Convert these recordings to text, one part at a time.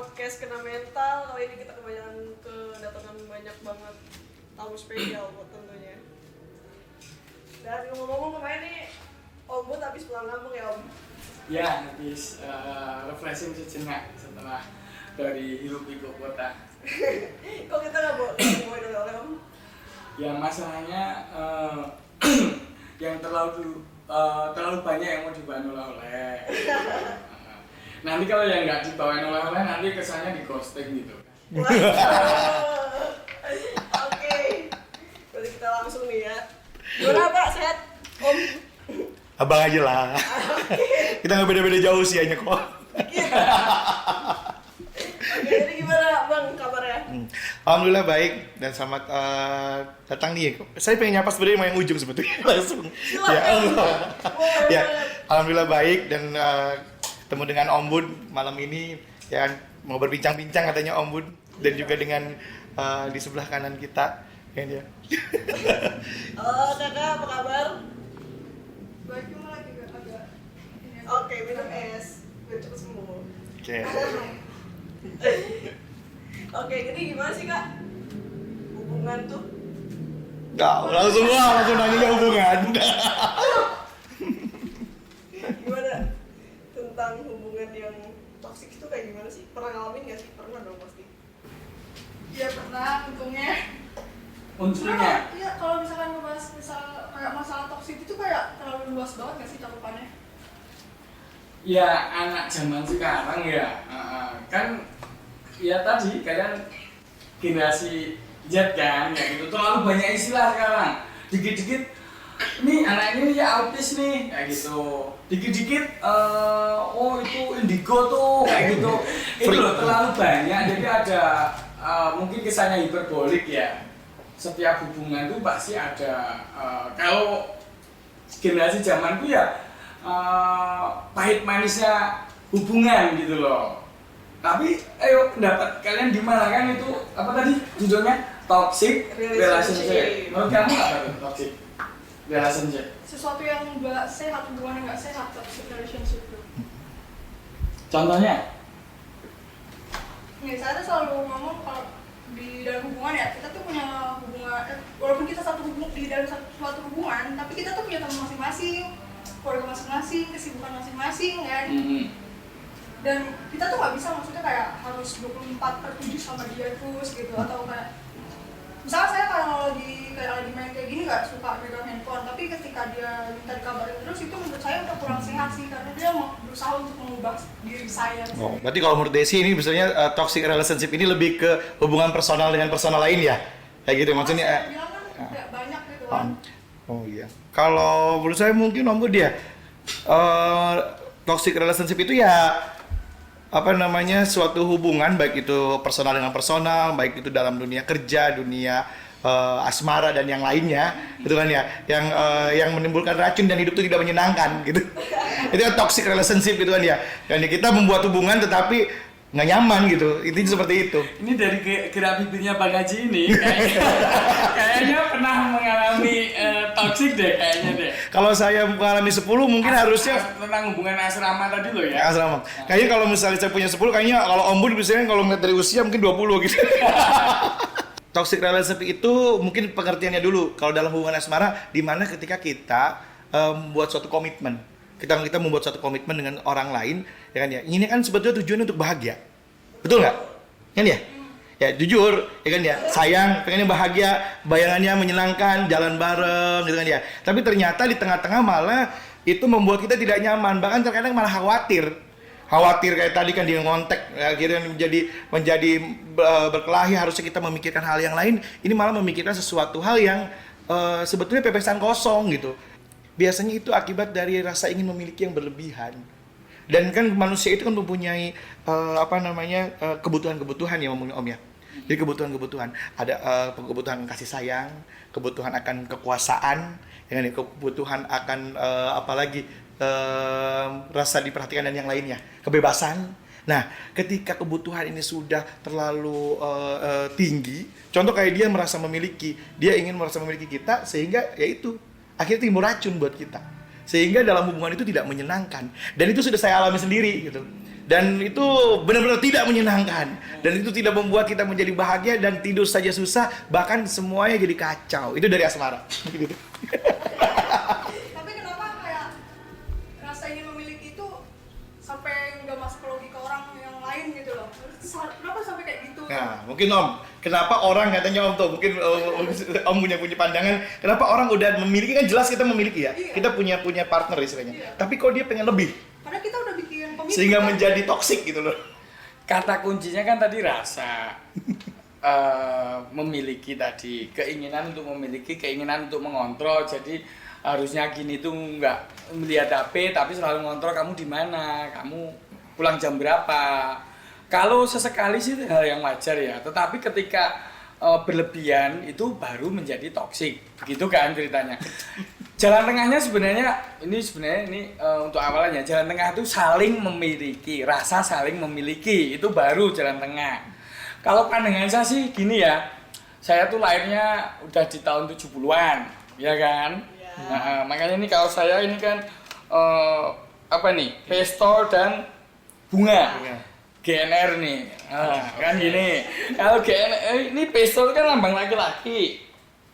podcast kena mental. Kali ini kita kedatangan banyak banget tamu spesial buat tentunya. Dan ngomong-ngomong kemarin nih, Om Bud habis pulang kampung ya Om? Ya, habis refreshing sejenak setelah dari hiruk pikuk kota. Kok kita nggak boleh oleh Om? Ya masalahnya yang terlalu banyak yang mau dibawain oleh-oleh. Nanti kalau yang nggak dibawain oleh-oleh nanti kesannya di ghosting gitu. Oke, berarti kita langsung nih ya. Gimana Pak, sehat Om? Abang aja lah. Kita nggak beda-beda jauh usianya kok. Oke, jadi gimana Bang kabarnya? Alhamdulillah baik dan selamat datang nih. Saya pengen nyapa sebenarnya sama yang ujung sebetulnya langsung. Silakan. Ya Allah. Boleh Ya, banget. alhamdulillah baik dan ketemu dengan Om Bud malam ini ya mau berbincang-bincang katanya Om Bud dan juga dengan di sebelah kanan kita kan ya. Oh, kakak apa kabar? Baik, cuma lagi agak ini aja. Oke, minum es biar cepet sembuh. Oke. Oke, jadi gimana sih kak hubungan tuh? Nggak, langsung nanya hubungan. Gimana tentang hubungan yang toksik itu kayak gimana sih? Pernah ngalamin nggak sih? Pernah dong pasti. Iya pernah, untungnya. Unsurnya Iya, kalau misalkan ngebahas kayak masalah toksik itu kayak terlalu luas banget nggak sih cakupannya? ya anak zaman sekarang ya kan ya tadi kalian generasi Z kan ya gitu terlalu banyak istilah sekarang dikit-dikit nih anak ini ya autis nih kayak gitu dikit-dikit oh itu indigo tuh kayak gitu itu loh terlalu banyak jadi ada mungkin kesannya hiperbolik ya setiap hubungan tuh pasti ada kalau generasi zamanku ya pahit manisnya hubungan gitu loh. Tapi ayo pendapat kalian gimana kan itu apa tadi judulnya toxic relationship. Menurut kamu apa tuh toxic relationship? Sesuatu yang nggak sehat, hubungan yang nggak sehat, toxic relationship itu. Contohnya? Nih, saya tuh selalu ngomong kalau di dalam hubungan ya, kita tuh punya hubungan, walaupun kita di dalam suatu hubungan, tapi kita tuh punya teman masing-masing, keluarga masing-masing, kesibukan masing-masing kan. Dan kita tuh nggak bisa maksudnya kayak harus 24/7 sama dia terus gitu atau kayak misalnya saya kalau lagi main kayak gini nggak suka pegang handphone tapi ketika dia minta dikabarin terus itu menurut saya udah kurang sehat sih karena dia mau berusaha untuk mengubah diri saya. Oh, berarti kalau menurut Desi ini misalnya toxic relationship ini lebih ke hubungan personal dengan personal lain ya? Kayak gitu maksudnya. Saya bilang kan kayak banyak gitu kan. Oh iya. Kalau menurut saya mungkin Om Bud ya toxic relationship itu ya apa namanya suatu hubungan baik itu personal dengan personal, baik itu dalam dunia kerja, dunia asmara dan yang lainnya, gitu kan ya, yang menimbulkan racun dan hidup itu tidak menyenangkan, gitu. Itu kan toxic relationship gitu kan ya. Dan kita membuat hubungan tetapi nggak nyaman gitu, intinya seperti itu. Ini dari gerak bibirnya Bang Haji ini kayaknya pernah mengalami toxic deh kayaknya deh. Kalau saya mengalami 10 mungkin harusnya tentang hubungan asrama tadi loh ya. asrama. Kayaknya kalau misalnya saya punya 10 kayaknya kalau Om Bud misalnya kalau ngeliat dari usia mungkin 20 gitu. Toxic relationship itu mungkin pengertiannya dulu kalau dalam hubungan asmara di mana ketika kita membuat suatu komitmen. Kita membuat suatu komitmen dengan orang lain, ya kan ya. Ini kan sebetulnya tujuannya untuk bahagia. Betul nggak? Kan ya? Ya jujur, ya kan ya. Sayang, pengennya bahagia, bayangannya menyenangkan, jalan bareng gitu kan ya. Tapi ternyata di tengah-tengah malah itu membuat kita tidak nyaman, bahkan terkadang malah khawatir. Khawatir kayak tadi kan dia ngontek, akhirnya menjadi berkelahi, harusnya kita memikirkan hal yang lain, ini malah memikirkan sesuatu hal yang sebetulnya pepesan kosong gitu. Biasanya itu akibat dari rasa ingin memiliki yang berlebihan. Dan kan manusia itu kan mempunyai kebutuhan-kebutuhan ya ngomongnya Om ya. Jadi kebutuhan-kebutuhan ada kebutuhan kasih sayang, kebutuhan akan kekuasaan, ya, kebutuhan akan rasa diperhatikan dan yang lainnya, kebebasan. Nah, ketika kebutuhan ini sudah terlalu tinggi, contoh kayak dia ingin merasa memiliki kita sehingga yaitu akhirnya timbul racun buat kita. Sehingga dalam hubungan itu tidak menyenangkan. Dan itu sudah saya alami sendiri gitu. Dan itu benar-benar tidak menyenangkan. Dan itu tidak membuat kita menjadi bahagia dan tidur saja susah, bahkan semuanya jadi kacau. Itu dari asmara. Gitu. Tapi kenapa kayak rasa ingin memiliki itu sampai nggak masuk ke logika orang yang lain gitu loh? Kenapa sampai kayak gitu? Nah, mungkin Om, kenapa orang katanya Om tuh, mungkin Om punya pandangan, kenapa orang udah memiliki, kan jelas kita memiliki ya, Iya. kita punya partner istilahnya, Iya. tapi kok dia pengen lebih, Padahal kita udah bikin komitmen. sehingga kan? menjadi toksik gitu loh. Kata kuncinya kan tadi rasa. Memiliki tadi, keinginan untuk memiliki, keinginan untuk mengontrol. Jadi harusnya gini tuh nggak melihat HP tapi selalu ngontrol kamu di mana, kamu pulang jam berapa. Kalau sesekali sih hal yang wajar ya, tetapi ketika berlebihan itu baru menjadi toksik, begitu kan ceritanya. Jalan tengahnya sebenarnya ini untuk awalnya jalan tengah itu saling memiliki, rasa saling memiliki itu baru jalan tengah. Kalau pandangan saya sih gini ya, saya tuh lahirnya udah di tahun 70-an, ya kan? Ya. Nah, makanya ini kalau saya ini kan apa nih, pistol dan bunga. GNR nih, kan gini. Kalau GNR ini pistol kan lambang laki-laki,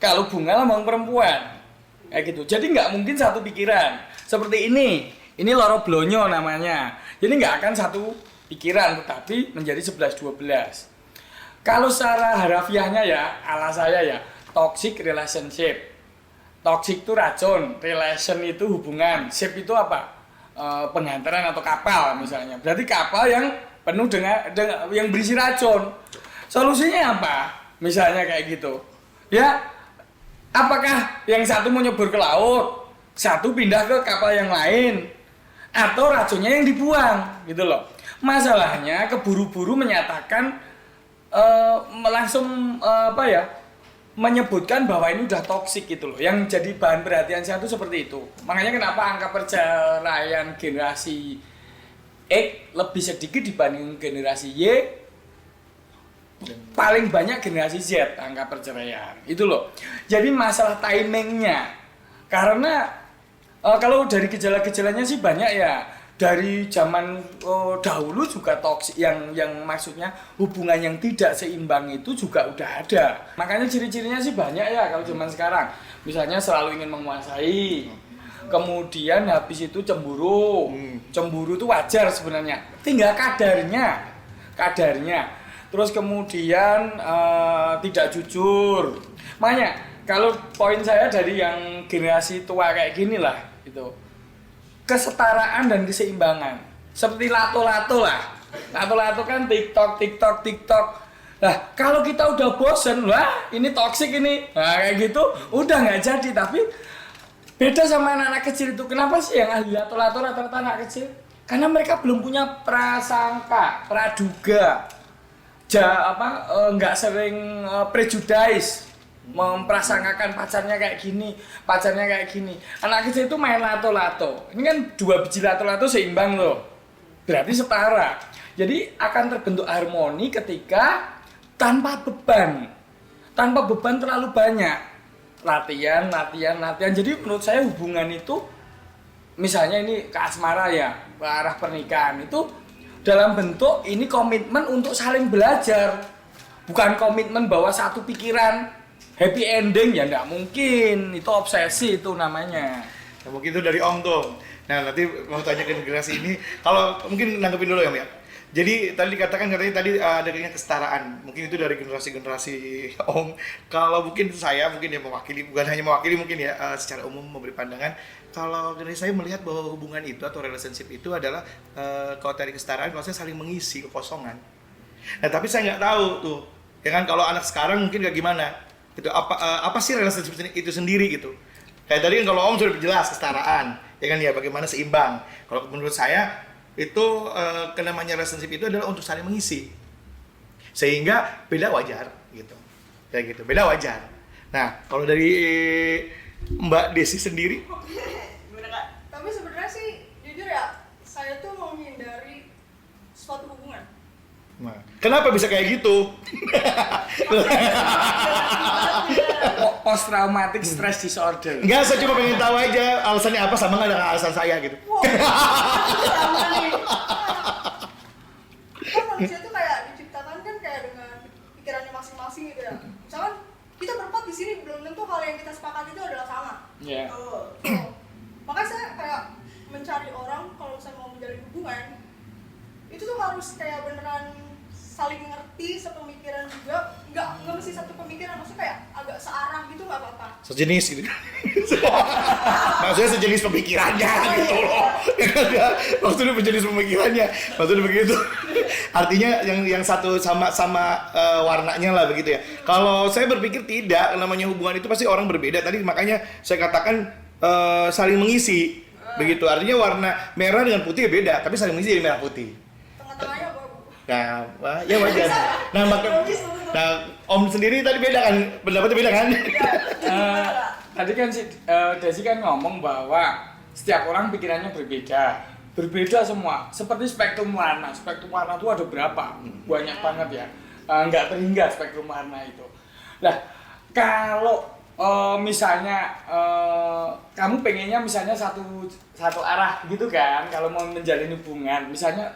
kalau bunga lambang perempuan, kayak gitu. Jadi nggak mungkin satu pikiran. Seperti ini loro blonyo namanya. Jadi nggak akan satu pikiran, tetapi menjadi 11-12. Kalau secara harafiahnya ya, ala saya ya, toxic relationship. Toxic itu racun, relation itu hubungan, ship itu apa? Pengantaran atau kapal misalnya. Berarti kapal yang penuh dengan yang berisi racun. Solusinya apa? Misalnya kayak gitu. Ya, apakah yang satu mau nyebur ke laut, satu pindah ke kapal yang lain, atau racunnya yang dibuang, gitu loh. Masalahnya keburu-buru menyatakan langsung menyebutkan bahwa ini udah toksik gitu loh. Yang jadi bahan perhatian saya itu seperti itu. Makanya kenapa angka perceraian generasi X lebih sedikit dibanding generasi Y, paling banyak generasi Z angka perceraian itu loh. Jadi masalah timingnya, karena kalau dari gejala-gejalanya sih banyak ya. Dari zaman dahulu juga toksik, yang maksudnya hubungan yang tidak seimbang itu juga udah ada. Makanya ciri-cirinya sih banyak ya kalau zaman sekarang. Misalnya selalu ingin menguasai, kemudian habis itu cemburu. Cemburu itu wajar sebenarnya, tinggal kadarnya. Terus kemudian tidak jujur. Makanya kalau poin saya dari yang generasi tua kayak gini lah gitu, kesetaraan dan keseimbangan. Seperti lato-lato lah. Lato-lato kan TikTok. Nah, kalau kita udah bosen, wah ini toksik ini. Nah, kayak gitu udah nggak jadi. Tapi beda sama anak-anak kecil itu. Kenapa sih yang ahli lato-lato rata-rata anak kecil? Karena mereka belum punya prasangka, praduga. Nggak sering prejudice, memprasangkakan pacarnya kayak gini. Anak kecil itu main lato-lato. Ini kan 2 biji lato-lato seimbang loh. Berarti setara. Jadi akan terbentuk harmoni ketika tanpa beban. Tanpa beban terlalu banyak. Latihan. Jadi menurut saya hubungan itu, misalnya ini ke asmara ya, ke arah pernikahan itu dalam bentuk ini komitmen untuk saling belajar. Bukan komitmen bahwa satu pikiran happy ending, ya nggak mungkin. Itu obsesi itu namanya. Nah, mungkin itu dari Om tuh. Nah, nanti mau tanya ke generasi ini. Kalau mungkin nanggepin dulu ya. Jadi tadi dikatakan katanya tadi adanya kesetaraan. Mungkin itu dari generasi Om. Kalau mungkin saya mungkin ya mewakili, bukan hanya mewakili mungkin ya secara umum memberi pandangan. Kalau generasi saya melihat bahwa hubungan itu atau relationship itu adalah kalau dari kesetaraan, kalau saya saling mengisi kekosongan. Nah, tapi saya nggak tahu tuh. Ya kan kalau anak sekarang mungkin kayak gimana? Itu apa sih relationship itu sendiri gitu. Kayak tadi kan kalau Om sudah jelas kesetaraan, ya kan ya bagaimana seimbang. Kalau menurut saya itu namanya relationship itu adalah untuk saling mengisi. Sehingga beda wajar gitu. Kayak gitu, beda wajar. Nah, kalau dari Mbak Desi sendiri, Gimana Kak? Tapi sebenarnya sih jujur ya, saya tuh menghindari suatu hubungan. nah, kenapa bisa kayak gitu? Post traumatic stress disorder. Enggak, saya cuma pengen tahu aja alasannya apa, sama nggak dengan alasan saya gitu. Wow, sama nih. sepakat itu adalah sama. Iya. Oh. Makanya saya kayak mencari orang kalau saya mau menjalin hubungan itu tuh harus kayak beneran saling ngerti, sepemikiran juga, nggak mesti satu pemikiran, maksudnya kayak agak searah gitu nggak apa-apa. Sejenis gitu. Maksudnya sejenis pemikirannya gitu loh. Maksudnya sejenis pemikirannya. Maksudnya begitu. Artinya yang satu sama warnanya lah begitu ya. Kalau saya berpikir tidak, namanya hubungan itu pasti orang berbeda. Tadi makanya saya katakan saling mengisi. Begitu. Artinya warna merah dengan putih beda, tapi saling mengisi jadi merah putih. Tengah-tengahnya abu-abu. Nah, ya wajar. Nah, Om sendiri tadi beda kan? Pendapatnya beda kan? Tadi kan si Desi kan ngomong bahwa setiap orang pikirannya berbeda semua. Seperti spektrum warna itu ada berapa? Banyak banget ya. Nggak terhingga spektrum warna itu. Nah, kalau misalnya kamu pengennya misalnya satu arah gitu kan, kalau mau menjalin hubungan, misalnya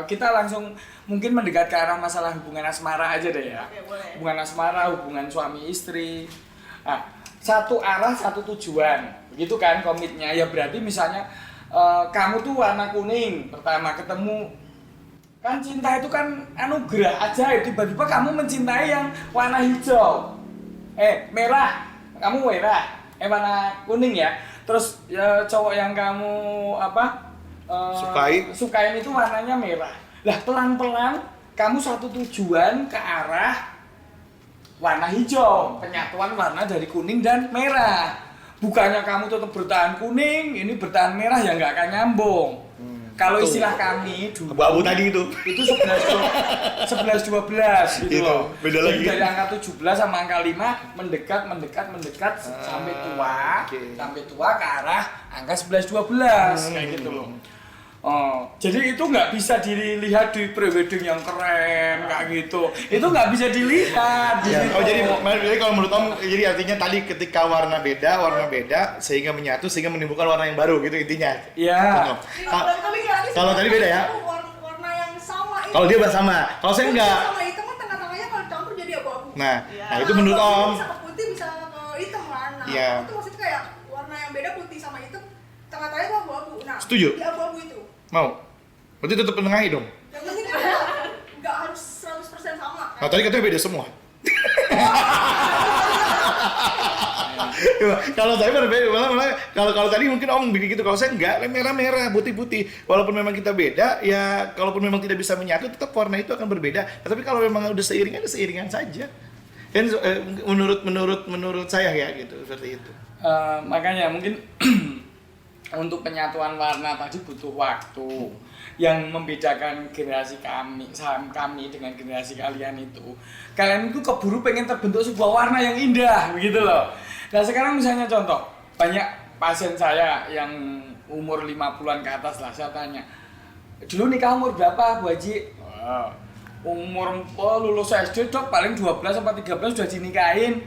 kita langsung mungkin mendekat ke arah masalah hubungan asmara aja deh ya. Oke, boleh. Hubungan asmara, hubungan suami istri. Nah, satu arah, satu tujuan. Begitu kan komitnya. Ya berarti misalnya kamu tuh warna kuning, pertama ketemu kan cinta itu kan anugerah aja, tiba-tiba kamu mencintai yang warna hijau. Merah. Kamu merah. Warna kuning ya. Terus ya cowok yang kamu sukain itu warnanya merah. Lah pelan-pelan kamu satu tujuan ke arah warna hijau, penyatuan warna dari kuning dan merah. Bukannya kamu tetap bertahan kuning, ini bertahan merah ya nggak akan nyambung. Kalau istilah kami dulu Abu-abu tadi itu 11 12 gitu loh. Beda Jadi lagi. dari angka 17 sama angka 5 mendekat sampai tua. Okay. Sampai tua ke arah angka 11 12 kayak gitu loh. Oh, jadi itu nggak bisa dilihat di prewedding yang keren kayak gitu. Itu nggak bisa dilihat. Ya, gitu. oh jadi kalau menurut Om, jadi artinya tadi ketika warna beda sehingga menyatu sehingga menimbulkan warna yang baru gitu intinya. Iya. Kalau tadi beda ya? Warna yang sama itu. Kalau dia bersama, kalau saya enggak. Sama hitam kan tengah-tengahnya kalau campur jadi abu-abu. Nah, Ya. nah itu menurut Om. Bisa ke putih, bisa ke hitam kan. Nah, Iya. itu maksudnya kayak warna yang beda putih sama hitam, tengah-tengahnya itu abu-abu. Nah, Setuju? di abu-abu itu. Mau? Berarti tetap menengahi dong. Yang penting kan nggak harus 100% sama Nah kan. tadi katanya beda semua. Kalau saya berbeda, malah kalau tadi mungkin Om bikin gitu, kalau saya enggak, merah putih. Walaupun memang kita beda, ya kalaupun memang tidak bisa menyatu, tetap warna itu akan berbeda. Tapi kalau memang udah seiringan saja. Kan menurut saya ya gitu, seperti itu. Makanya mungkin untuk penyatuan warna tadi butuh waktu. Yang membedakan generasi kami dengan generasi kalian itu keburu pengen terbentuk sebuah warna yang indah begitu loh. Nah sekarang misalnya contoh, banyak pasien saya yang umur 50-an ke atas lah, saya tanya, dulu nikah umur berapa Bu Haji? Umur lulus SD dok, paling 12 sampai 13 sudah dinikahin.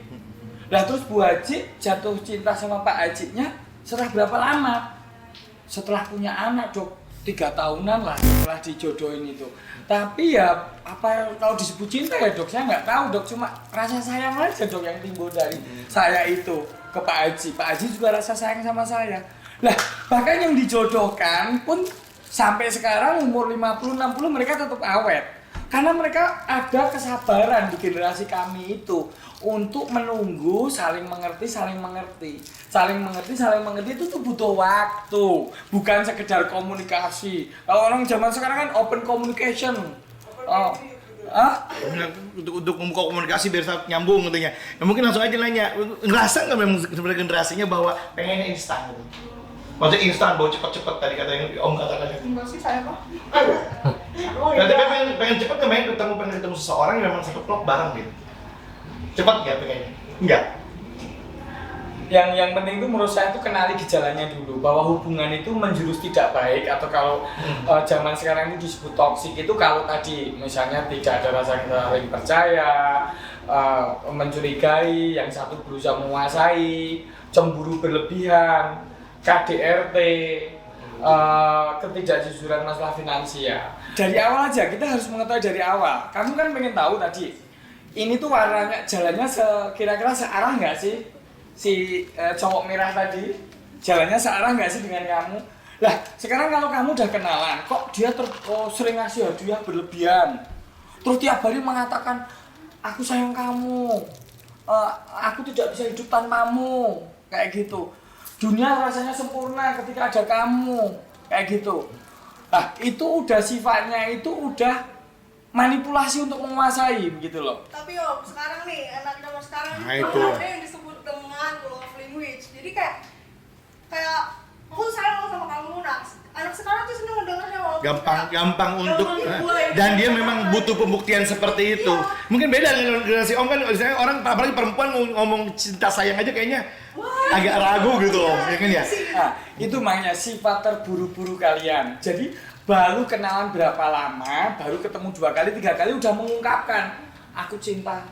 Lah terus Bu Haji jatuh cinta sama Pak Hajinya setelah berapa lama? Setelah punya anak dok, 3 tahunan lah setelah dijodohin itu. Tapi ya apa kalau disebut cinta ya dok, saya nggak tahu dok, cuma rasa sayang aja dok yang timbul dari saya itu ke Pak Haji. Pak Haji juga rasa sayang sama saya. Lah bahkan yang dijodohkan pun sampai sekarang umur 50-60 mereka tetap awet. Karena mereka ada kesabaran di generasi kami itu untuk menunggu, saling mengerti itu tuh butuh waktu, bukan sekedar komunikasi. Kalau orang zaman sekarang kan open communication. Untuk membuka komunikasi biar nyambung tentunya. Nah, mungkin langsung aja nanya, ngerasa nggak memang sebenarnya generasinya bahwa pengennya instan gitu? Maksudnya instan, bahwa cepet-cepet tadi kata yang Om katakan. Enggak sih saya Pak. Nah, tapi pengen cepet kan, pengen ketemu seseorang yang memang satu klub bareng gitu. Cepat nggak pengennya? Enggak. Yang penting itu menurut saya itu kenali gejalanya dulu, bahwa hubungan itu menjurus tidak baik, atau kalau zaman sekarang itu disebut toksik itu kalau tadi misalnya tidak ada rasa saling percaya, mencurigai, yang satu berusaha menguasai, cemburu berlebihan, KDRT, ketidakjujuran masalah finansial. Dari awal aja kita harus mengetahui dari awal. Kamu kan pengen tahu tadi, ini tuh warnanya jalannya kira-kira searah nggak sih? si cowok merah tadi jalannya searah nggak sih dengan kamu? Lah sekarang kalau kamu udah kenalan, kok dia sering ngasih hadiah berlebihan, terus tiap hari mengatakan aku sayang kamu, aku tidak bisa hidup tanpamu, kayak gitu. Dunia rasanya sempurna ketika ada kamu, kayak gitu. Nah itu udah sifatnya itu udah manipulasi untuk menguasai gitu loh. Tapi Om, sekarang nih, anak zaman sekarang Nah, itu itu. ada yang disebut dengan love language. Jadi kayak aku sayang lo sama kamu, nah anak sekarang tuh seneng ngedengarnya walaupun gampang untuk mulai dan dia dari memang mulai. butuh pembuktian seperti itu. Iya. Mungkin beda dengan generasi Om kan, misalnya orang apalagi perempuan ngomong cinta sayang aja kayaknya agak ragu gitu Om, ya kan ya? Nah, itu makanya sifat terburu-buru kalian. Jadi baru kenalan berapa lama, baru ketemu 2 kali, 3 kali udah mengungkapkan aku cinta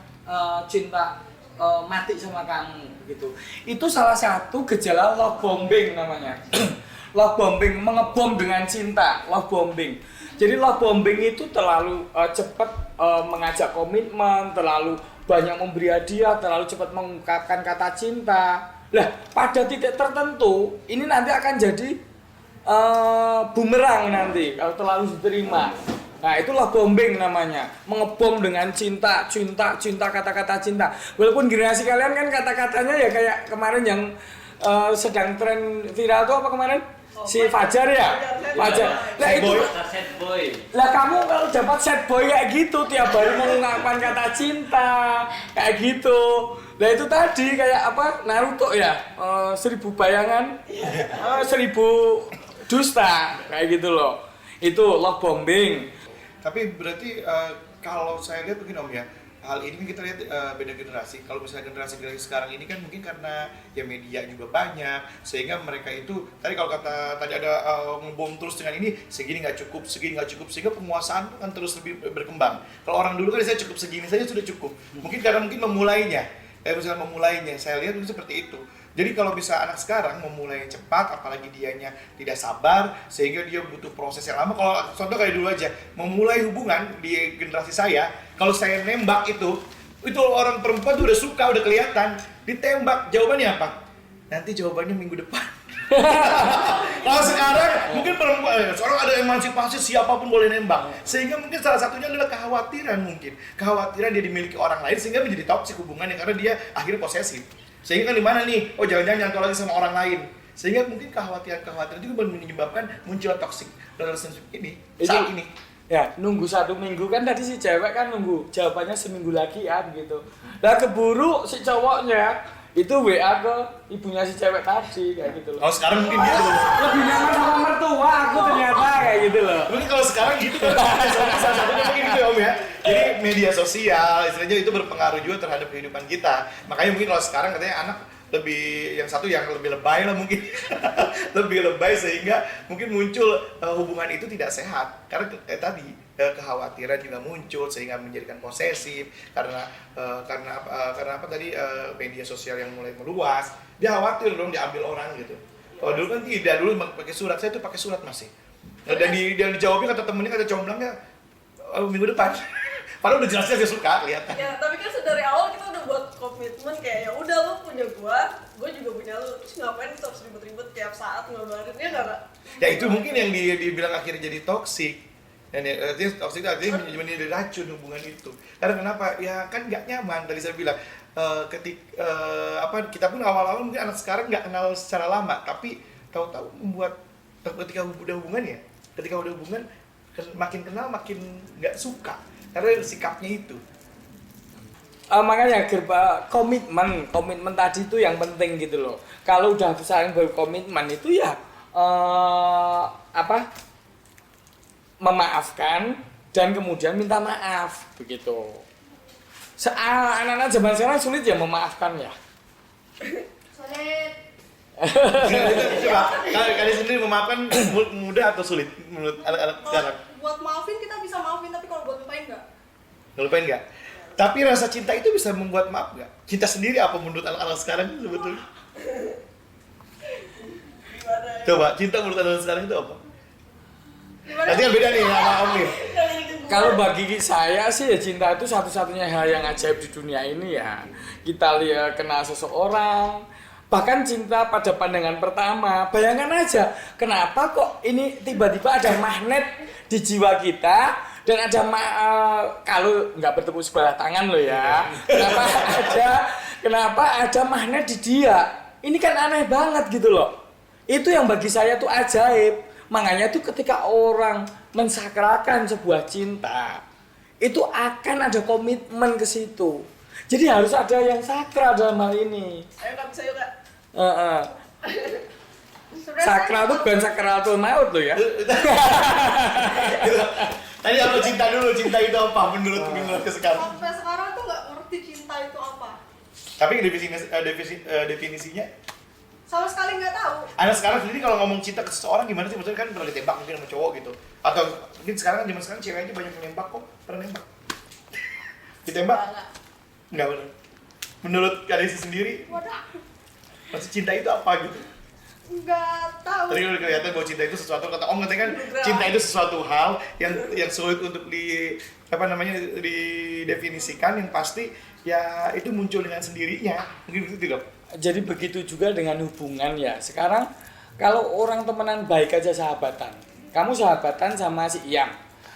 mati sama kamu gitu. Itu salah satu gejala love bombing namanya. Love bombing, mengebom dengan cinta, love bombing. Jadi love bombing itu terlalu cepat mengajak komitmen, terlalu banyak memberi hadiah, terlalu cepat mengungkapkan kata cinta. Lah, pada titik tertentu ini nanti akan jadi bumerang nanti kalau terlalu diterima. Nah, itulah bombing namanya. Mengebom dengan cinta, kata-kata cinta. Walaupun generasi kalian kan kata-katanya ya kayak kemarin yang sedang tren viral tuh apa kemarin? Si Fajar ya? Fajar. Lah itu Sad boy. lah kamu kalau dapat sad boy kayak gitu tiap hari mengungkapkan kata cinta kayak gitu. Nah itu tadi kayak apa Naruto ya 1000 bayangan 1000 dusta kayak gitu loh. Itu love bombing. Tapi berarti kalau saya lihat begini Om ya, hal ini kan kita lihat beda generasi. Kalau misalnya generasi sekarang ini kan mungkin karena ya media juga banyak, sehingga mereka itu tadi kalau kata tadi ada ngebom terus dengan ini segini nggak cukup, sehingga penguasaan kan terus lebih berkembang. Kalau orang dulu kan saya cukup segini saja sudah cukup. Mungkin karena memulainya, saya lihat itu seperti itu. Jadi kalau bisa anak sekarang memulai cepat, apalagi dianya tidak sabar, sehingga dia butuh proses yang lama. Kalau contoh kayak dulu aja, memulai hubungan di generasi saya, kalau saya nembak itu orang perempuan tuh udah suka, udah kelihatan. Ditembak, jawabannya apa? Nanti jawabannya minggu depan. Kalau sekarang mungkin perempuan, sekarang ada emansipasi siapapun boleh nembak, sehingga mungkin salah satunya adalah kekhawatiran dia dimiliki orang lain sehingga menjadi toksik hubungannya karena dia akhirnya posesif. Sehingga kan di mana nih? Oh jangan-jangan nyantol lagi sama orang lain. Sehingga mungkin kekhawatiran juga menyebabkan muncul toxic relationship ini saat ini. Ya, nunggu 1 minggu kan tadi si cewek kan nunggu jawabannya seminggu lagi ya gitu. Lah keburu si cowoknya itu WA ke ibunya si cewek tadi kayak gitu loh. Kalau sekarang mungkin gitu. Lebih nyaman sama mertua aku ternyata kayak gitu loh. Mungkin kalau sekarang gitu kan salah satunya mungkin gitu ya Om ya. Jadi media sosial istilahnya itu berpengaruh juga terhadap kehidupan kita. Makanya mungkin kalau sekarang katanya anak lebih yang satu yang lebih lebay lah mungkin. Lebih lebay sehingga mungkin muncul hubungan itu tidak sehat karena tadi kekhawatiran juga muncul sehingga menjadikan posesif karena apa tadi media sosial yang mulai meluas, dia khawatir dong diambil orang gitu. Kalau dulu kan tidak, dulu pakai surat, saya tuh pakai surat masih. Dan dijawabnya kata temennya, kata comblangnya minggu depan. Padahal udah jelasnya dia suka kelihatan. Ya, tapi kan dari awal kita udah buat komitmen kayak ya udah lu punya gua juga punya lu. Terus ngapain kita harus ribet-ribet tiap saat ngabarin ya enggak? Ya itu mungkin yang dibilang akhirnya jadi toksik. Dan artinya toksik itu artinya menjadi racun hubungan itu. Karena kenapa? Ya kan nggak nyaman. Tadi saya bilang kita pun awal-awal mungkin anak sekarang nggak kenal secara lama, tapi tahu-tahu membuat ketika udah hubungan makin kenal makin nggak suka karena sikapnya itu. Makanya komitmen tadi itu yang penting gitu loh. Kalau udah saling berkomitmen itu ya memaafkan dan kemudian minta maaf begitu. Anak-anak zaman sekarang sulit ya memaafkan ya. Sulit. Coba kalian sendiri memaafkan mudah atau sulit menurut anak-anak sekarang? Buat maafin kita bisa maafin, tapi kalau buat lupain enggak. Ngelupain nggak? Tapi rasa cinta itu bisa membuat maaf nggak? Cinta sendiri apa menurut anak-anak sekarang sebetulnya? Coba cinta menurut anak-anak sekarang itu apa? Nanti kan beda nih sama Om nih. Kalau bagi saya sih ya cinta itu satu-satunya hal yang ajaib di dunia ini ya. Kita lihat kenal seseorang, bahkan cinta pada pandangan pertama. Bayangkan aja, kenapa kok ini tiba-tiba ada magnet di jiwa kita dan ada kalau nggak bertemu sebelah tangan loh ya. Kenapa ada magnet di dia? Ini kan aneh banget gitu loh. Itu yang bagi saya tuh ajaib. Makanya tuh ketika orang mensakralkan sebuah cinta, itu akan ada komitmen ke situ. Jadi harus ada yang sakral dalam hal ini. Ayo Kak, bisa yuk Kak. Sakral tuh bukan sakral tuh maut loh ya. Tadi apa cinta dulu? Cinta itu apa menurut sekarang? Sampai sekarang tuh nggak ngerti cinta itu apa. Tapi definisinya Sama sekali nggak tahu. Anda sekarang sendiri kalau ngomong cinta ke seseorang gimana sih? Maksudnya kan pernah ditembak mungkin sama cowok gitu. Atau mungkin sekarang kan zaman sekarang ceweknya banyak yang nembak kok. Pernah nembak? Ditembak? Enggak benar. Menurut kalian sendiri, Wadah, maksud cinta itu apa gitu? nggak tahu. Tadi udah kelihatan bahwa cinta itu sesuatu kata Om katanya kan cinta itu sesuatu hal yang sulit untuk didefinisikan, yang pasti ya itu muncul dengan sendirinya. Mungkin gitu tidak? Jadi begitu juga dengan hubungan ya. Sekarang kalau orang temenan baik aja sahabatan. Kamu sahabatan sama si Iyam.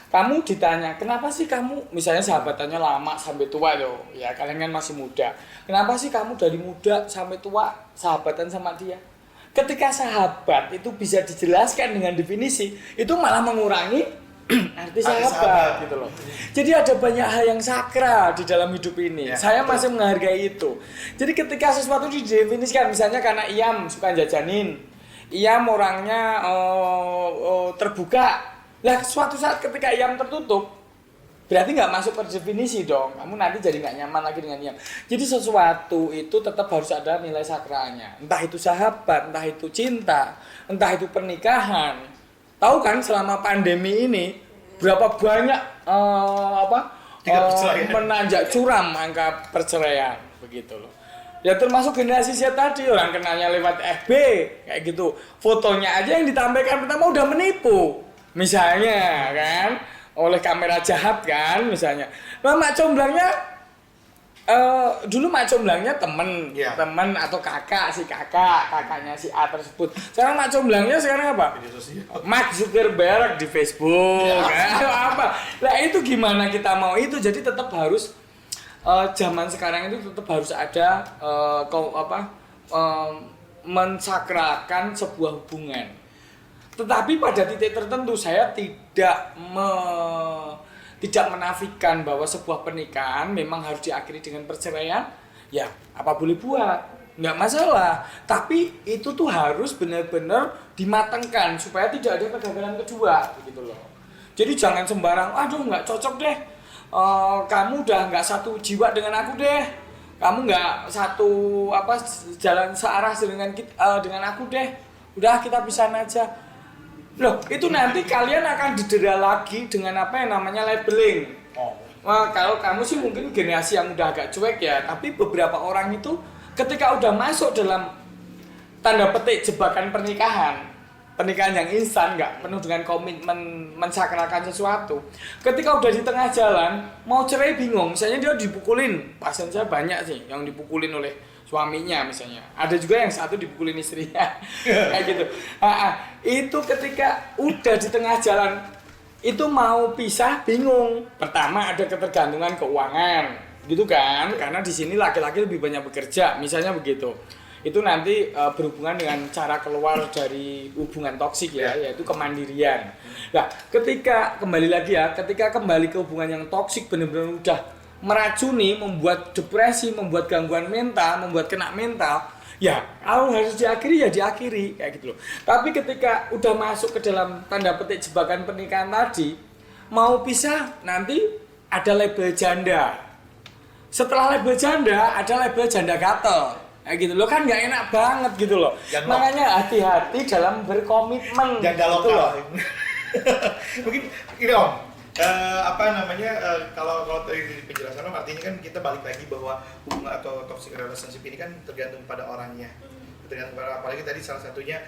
Kamu ditanya, kenapa sih kamu misalnya sahabatannya lama sampai tua loh. Ya kalian kan masih muda. Kenapa sih kamu dari muda sampai tua sahabatan sama dia? Ketika sahabat itu bisa dijelaskan dengan definisi, itu malah mengurangi arti sahabat gitu loh. Jadi ada banyak hal yang sakral di dalam hidup ini. Ya, saya masih menghargai itu. Jadi ketika sesuatu didefinisikan, misalnya karena Iyam suka jajanin, Iyam orangnya terbuka. Lah suatu saat ketika Iyam tertutup, berarti nggak masuk per definisi dong. Kamu nanti jadi nggak nyaman lagi dengan Iyam. Jadi sesuatu itu tetap harus ada nilai sakralnya. Entah itu sahabat, entah itu cinta, entah itu pernikahan. Tahu kan selama pandemi ini berapa banyak menanjak curam angka perceraian begitu loh. Ya termasuk generasi Z tadi, orang kenalnya lewat FB kayak gitu. Fotonya aja yang ditampilkan pertama udah menipu. Misalnya kan oleh kamera jahat kan misalnya. Nah, mak comblangnya dulu mak comblangnya temen atau kakaknya si A tersebut. Sekarang mak comblangnya sekarang apa? Mark Zuckerberg di Facebook kan apa? Nah itu gimana kita mau itu? Jadi tetap harus zaman sekarang itu tetap harus ada mensakralkan sebuah hubungan. Tetapi pada titik tertentu saya tidak menafikan bahwa sebuah pernikahan memang harus diakhiri dengan perceraian. Ya, apa boleh buat, nggak masalah. Tapi itu tuh harus benar-benar dimatangkan supaya tidak ada kegagalan kedua, gitu loh. Jadi jangan sembarang, aduh nggak cocok deh. Kamu udah nggak satu jiwa dengan aku deh. Kamu nggak satu jalan searah dengan aku deh. Udah kita pisahan aja. Loh, itu nanti kalian akan didera lagi dengan apa yang namanya labeling. Wah, kalau kamu sih mungkin generasi yang udah agak cuek ya, tapi beberapa orang itu ketika udah masuk dalam tanda petik jebakan pernikahan yang instan, nggak penuh dengan komitmen mensakralkan sesuatu. Ketika udah di tengah jalan, mau cerai bingung, misalnya dia dipukulin, pasien saya banyak sih yang dipukulin oleh suaminya misalnya. Ada juga yang satu dipukulin istrinya. Kayak gitu. Itu ketika udah di tengah jalan itu mau pisah bingung. Pertama ada ketergantungan keuangan, gitu kan? Karena di sini laki-laki lebih banyak bekerja, misalnya begitu. Itu nanti berhubungan dengan cara keluar dari hubungan toksik ya, yaitu kemandirian. Nah, ketika kembali ke hubungan yang toksik benar-benar udah meracuni, membuat depresi, membuat gangguan mental, membuat kena mental, ya kalau harus diakhiri ya diakhiri kayak gitu loh. Tapi ketika udah masuk ke dalam tanda petik jebakan pernikahan tadi, mau pisah nanti ada label janda. Setelah label janda ada label janda gatel. Kayak gitu loh, kan nggak enak banget gitu loh. Makanya hati-hati dalam berkomitmen. Janda gitu loh. Mungkin ini Om. Kalau dari penjelasan artinya kan kita balik lagi bahwa hubungan atau toxic relationship ini kan tergantung pada orangnya. dengan apalagi tadi salah satunya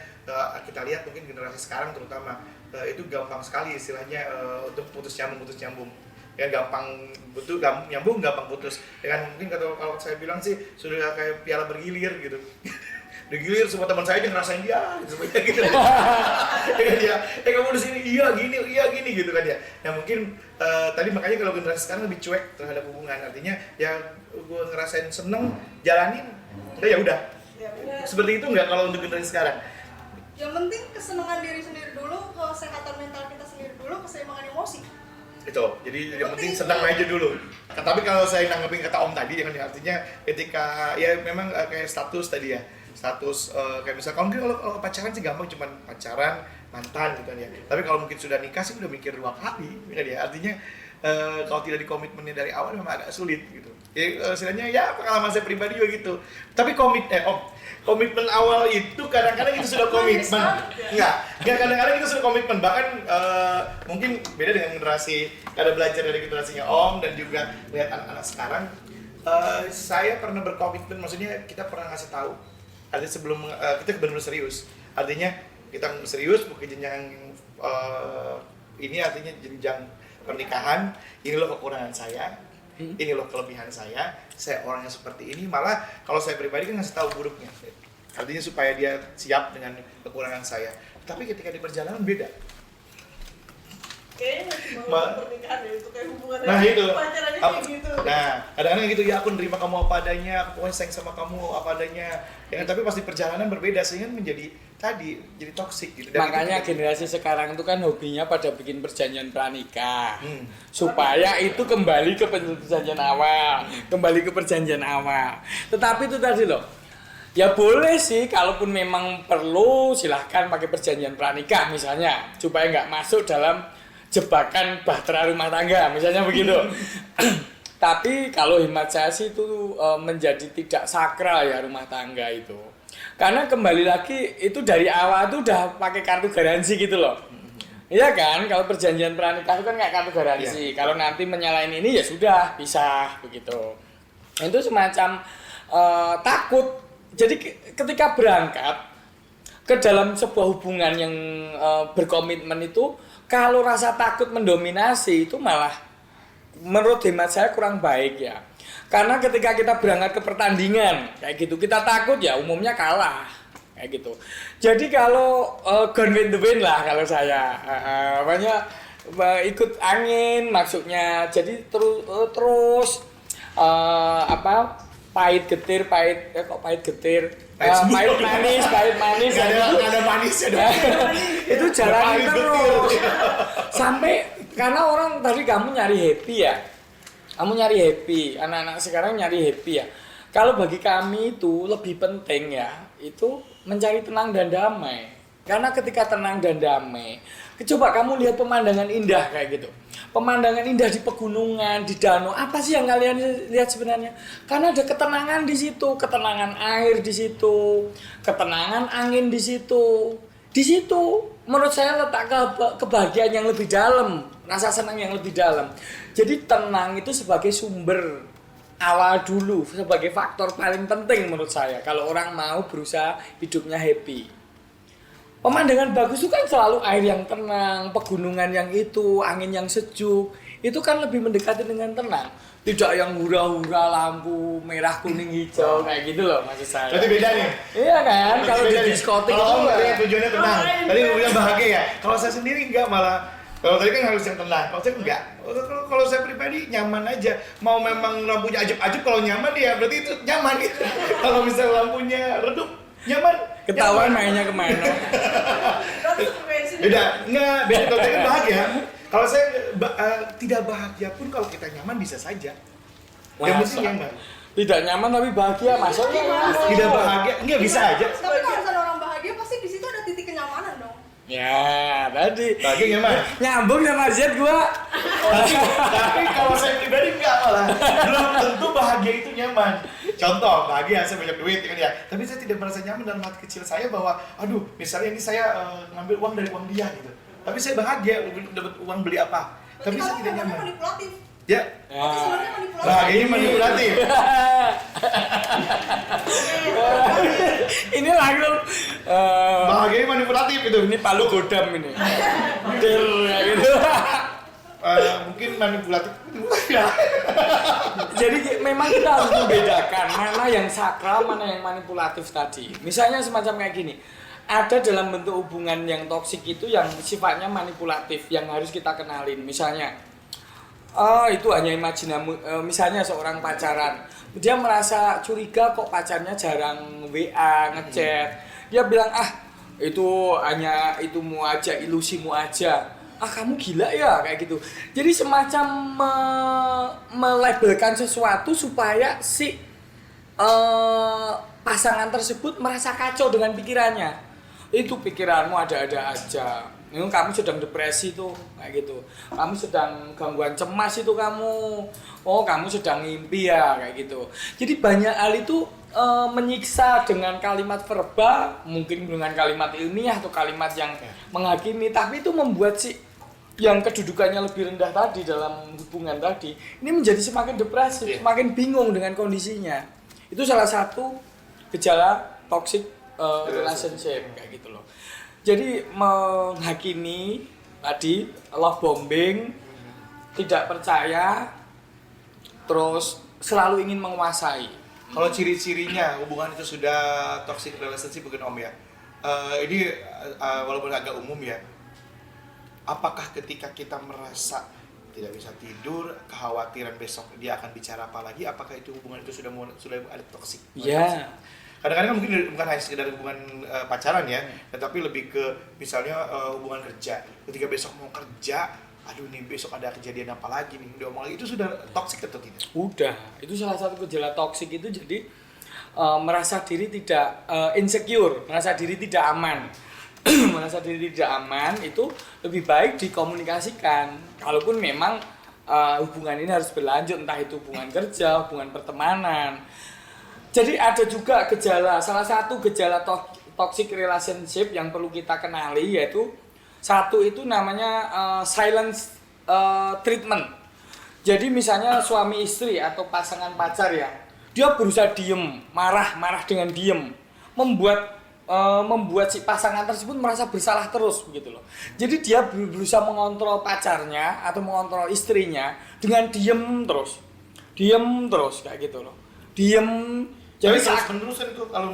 kita lihat mungkin generasi sekarang terutama itu gampang sekali istilahnya untuk putus nyambung ya, gampang nyambung gampang putus, dengan mungkin kalau saya bilang sih sudah kayak piala bergilir gitu. Digilir semua teman saya aja ngerasain dia gitu semuanya gitu. Ya kan dia, kamu di sini iya gini gitu kan ya. Nah mungkin tadi makanya kalau generasi sekarang lebih cuek terhadap hubungan, artinya ya gue ngerasain seneng jalanin, ya udah. Seperti itu nggak kalau untuk generasi sekarang? Yang penting kesenangan diri sendiri dulu, kesehatan mental kita sendiri dulu, keseimbangan emosi. Itu, jadi yang penting senang aja dulu. Tapi kalau saya nanggepin kata Om tadi, artinya ketika ya memang kayak status tadi ya, status kayak misalnya mungkin kalau pacaran sih gampang, cuman pacaran mantan gitu kan ya. Tapi kalau mungkin sudah nikah sih udah mikir 2 kali, kan ya. Artinya kalau tidak dikomitmennya dari awal memang agak sulit gitu. Ya istilahnya ya pengalaman saya pribadi juga gitu. Tapi komitmen awal itu kadang-kadang itu sudah komitmen. Enggak kadang-kadang itu sudah komitmen. Bahkan mungkin beda dengan generasi, ada belajar dari generasinya Om dan juga lihat anak-anak sekarang. Saya pernah berkomitmen, maksudnya kita pernah ngasih tahu. Artinya sebelum kita benar-benar serius. Artinya kita serius ke jenjang ini, artinya jenjang pernikahan. Ini loh kekurangan saya. Ini loh kelebihan saya orangnya seperti ini. Malah kalau saya pribadi kan ngasih tahu buruknya, artinya supaya dia siap dengan kekurangan saya. Tapi ketika di perjalanan beda. Kayaknya nggak cuma pernikahan ya, itu kayak hubungan itu pacarannya kayak gitu. Nah kadang-kadang gitu ya, aku nerima kamu apa adanya, aku pokoknya sayang sama kamu apa adanya ya, tapi pasti perjalanan berbeda sehingga menjadi jadi toksik gitu. Dan makanya generasi sekarang itu kan hobinya pada bikin perjanjian pranikah supaya itu kembali ke perjanjian awal. Tetapi itu tadi loh, ya boleh sih kalaupun memang perlu silahkan pakai perjanjian pranikah misalnya supaya nggak masuk dalam jebakan bahtera rumah tangga misalnya begitu. Tapi kalau hemat saya sih itu menjadi tidak sakral ya rumah tangga itu. Karena kembali lagi itu dari awal itu udah pakai kartu garansi gitu loh. Iya kan, kalau perjanjian pranikah itu kan kayak kartu garansi. Kalau nanti menyalahin ini ya sudah pisah begitu. Itu semacam takut. Jadi ketika berangkat ke dalam sebuah hubungan yang berkomitmen itu, kalau rasa takut mendominasi itu malah menurut hemat saya kurang baik ya. Karena ketika kita berangkat ke pertandingan kayak gitu, kita takut ya umumnya kalah kayak gitu. Jadi kalau gone with the wind lah kalau saya, ikut angin maksudnya. Jadi terus pahit getir, pahit manis. Gak ada manisnya dong. Itu jalan terus sampai, karena orang tadi kamu nyari happy ya. Kamu nyari happy, anak-anak sekarang nyari happy ya. Kalau bagi kami itu lebih penting ya, itu mencari tenang dan damai. Karena ketika tenang dan damai, coba kamu lihat pemandangan indah kayak gitu. Pemandangan indah di pegunungan, di danau, apa sih yang kalian lihat sebenarnya? Karena ada ketenangan di situ, ketenangan air di situ, ketenangan angin di situ. Di situ menurut saya letak kebahagiaan yang lebih dalam, rasa senang yang lebih dalam. Jadi tenang itu sebagai sumber awal dulu, sebagai faktor paling penting menurut saya kalau orang mau berusaha hidupnya happy. Pemandangan bagus itu kan selalu air yang tenang, pegunungan yang itu, angin yang sejuk, itu kan lebih mendekati dengan tenang. Tidak yang hura-hura lampu merah, kuning, hijau kayak gitu loh maksud saya. Berarti beda nih. Iya kan, kalau di diskotik itu ya tujuannya tenang. Tadi bilang bahagia ya. Kalau saya sendiri enggak, malah kalau tadi kan harus yang tenang. Kalau saya enggak. Kalau saya pribadi nyaman aja. Mau memang lampunya ajib-ajib, kalau nyaman ya berarti itu nyaman gitu. Kalau misalnya lampunya redup, nyaman. Ketahuan mainnya kemana? Beda, enggak. Beda kalau saya kan bahagia. Kalau saya tidak bahagia pun kalau kita nyaman bisa saja. Yang penting nyaman. Tidak nyaman tapi bahagia, maksudnya tidak bahagia, enggak bisa aja. Tapi kalau misalnya orang bahagia pasti di situ ada titik kenyamanan dong. Ya, tadi bahagia nyaman. Nyambung sama Z gua. Tapi kalau saya pribadi enggak, malah belum tentu bahagia itu nyaman. Contoh, bahagia saya banyak duit kan ya. Tapi saya tidak merasa nyaman dalam hati kecil saya bahwa aduh, misalnya ini saya ngambil uang dari uang dia gitu. Tapi saya bahagia dapat uang beli apa. Tapi saya tidak nyaman. Manipulatif. Ya. Sebenarnya manipulatif. Bahagianya manipulatif. Ini langsung Bahagia manipulatif itu. ini palu godam ini. Der kayak gitu. Mungkin manipulatif. Ya. Jadi memang kita harus membedakan mana yang sakral, mana yang manipulatif tadi. Misalnya semacam kayak gini. Ada dalam bentuk hubungan yang toksik itu yang sifatnya manipulatif yang harus kita kenalin. Misalnya itu hanya misalnya seorang pacaran, dia merasa curiga kok pacarnya jarang WA, ngechat. Dia bilang itu hanya itumu aja, ilusimu aja. Kamu gila ya kayak gitu. Jadi semacam melabelkan sesuatu supaya si pasangan tersebut merasa kacau dengan pikirannya. Itu pikiranmu ada-ada aja. Kamu sedang depresi tuh kayak gitu. Kamu sedang gangguan cemas itu kamu. Oh, kamu sedang ngimpi ya kayak gitu. Jadi banyak hal itu menyiksa dengan kalimat verbal, mungkin dengan kalimat ilmiah atau kalimat yang menghakimi, tapi itu membuat si yang kedudukannya lebih rendah tadi dalam hubungan tadi ini menjadi semakin depresi, semakin bingung dengan kondisinya. Itu salah satu gejala toxic relationship kayak gitu loh. Jadi menghakimi tadi, love bombing, tidak percaya, terus selalu ingin menguasai. Kalau ciri-cirinya hubungan itu sudah toxic relationship mungkin Om ya. Ini walaupun agak umum ya. Apakah ketika kita merasa tidak bisa tidur, kekhawatiran besok dia akan bicara apa lagi, apakah itu hubungan itu sudah ada toxic? Iya. Kadang-kadang mungkin bukan hanya sekedar hubungan pacaran ya, tetapi lebih ke misalnya hubungan kerja. Ketika besok mau kerja, aduh nih besok ada kejadian apa lagi nih, udah omong lagi, itu sudah toxic atau tidak? Udah, itu salah satu gejala toxic itu. Jadi merasa diri tidak insecure, merasa diri tidak aman. Merasa diri tidak aman itu lebih baik dikomunikasikan. Kalaupun memang hubungan ini harus berlanjut, entah itu hubungan kerja, hubungan pertemanan. Jadi ada juga salah satu gejala toxic relationship yang perlu kita kenali, yaitu satu itu namanya silence treatment. Jadi misalnya suami istri atau pasangan pacar ya, dia berusaha diem, marah dengan diem, membuat si pasangan tersebut merasa bersalah terus begitu loh. Jadi dia berusaha mengontrol pacarnya atau mengontrol istrinya dengan diem terus kayak gitu loh. Diem. Jadi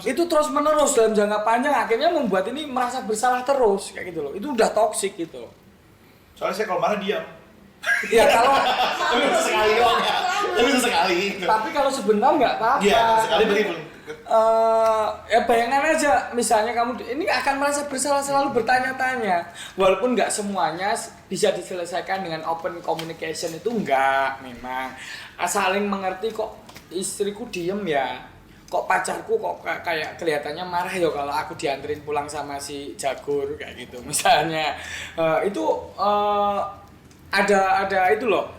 itu terus menerus dalam jangka panjang akhirnya membuat ini merasa bersalah terus kayak gitu loh. Itu udah toksik gitu loh. Soalnya saya kalau marah diam. Ya kalau sekali doang ya. Tapi sekali. Tapi kalau sebentar nggak apa-apa. Iya, sekali begitu. Ya bayangkan aja misalnya kamu ini akan merasa bersalah, selalu bertanya-tanya, walaupun nggak semuanya bisa diselesaikan dengan open communication, itu enggak, memang saling mengerti. Kok istriku diem ya, kok pacarku kok kayak kelihatannya marah ya kalau aku dianterin pulang sama si Jagur kayak gitu misalnya. Itu ada itu loh,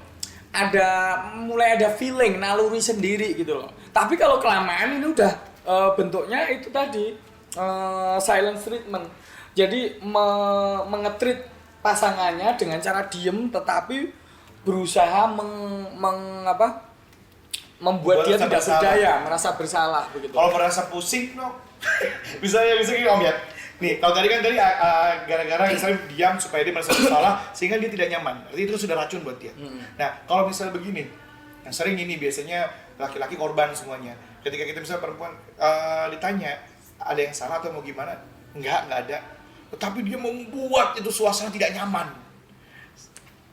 mulai ada feeling, naluri sendiri gitu loh. Tapi kalau kelamaan ini udah bentuknya itu tadi silent treatment. Jadi mengetreat pasangannya dengan cara diem, tetapi berusaha membuat dia tidak berdaya, merasa bersalah begitu. Kalau merasa pusing, bisa gini Om ya. Nih, kalau tadi gara-gara misalnya diam supaya dia merasa bersalah sehingga dia tidak nyaman. Berarti itu sudah racun buat dia. Nah, kalau misalnya begini, yang sering ini biasanya laki-laki korban semuanya. Ketika kita misalnya perempuan ditanya ada yang salah atau mau gimana, enggak ada. Tetapi dia membuat itu suasana tidak nyaman.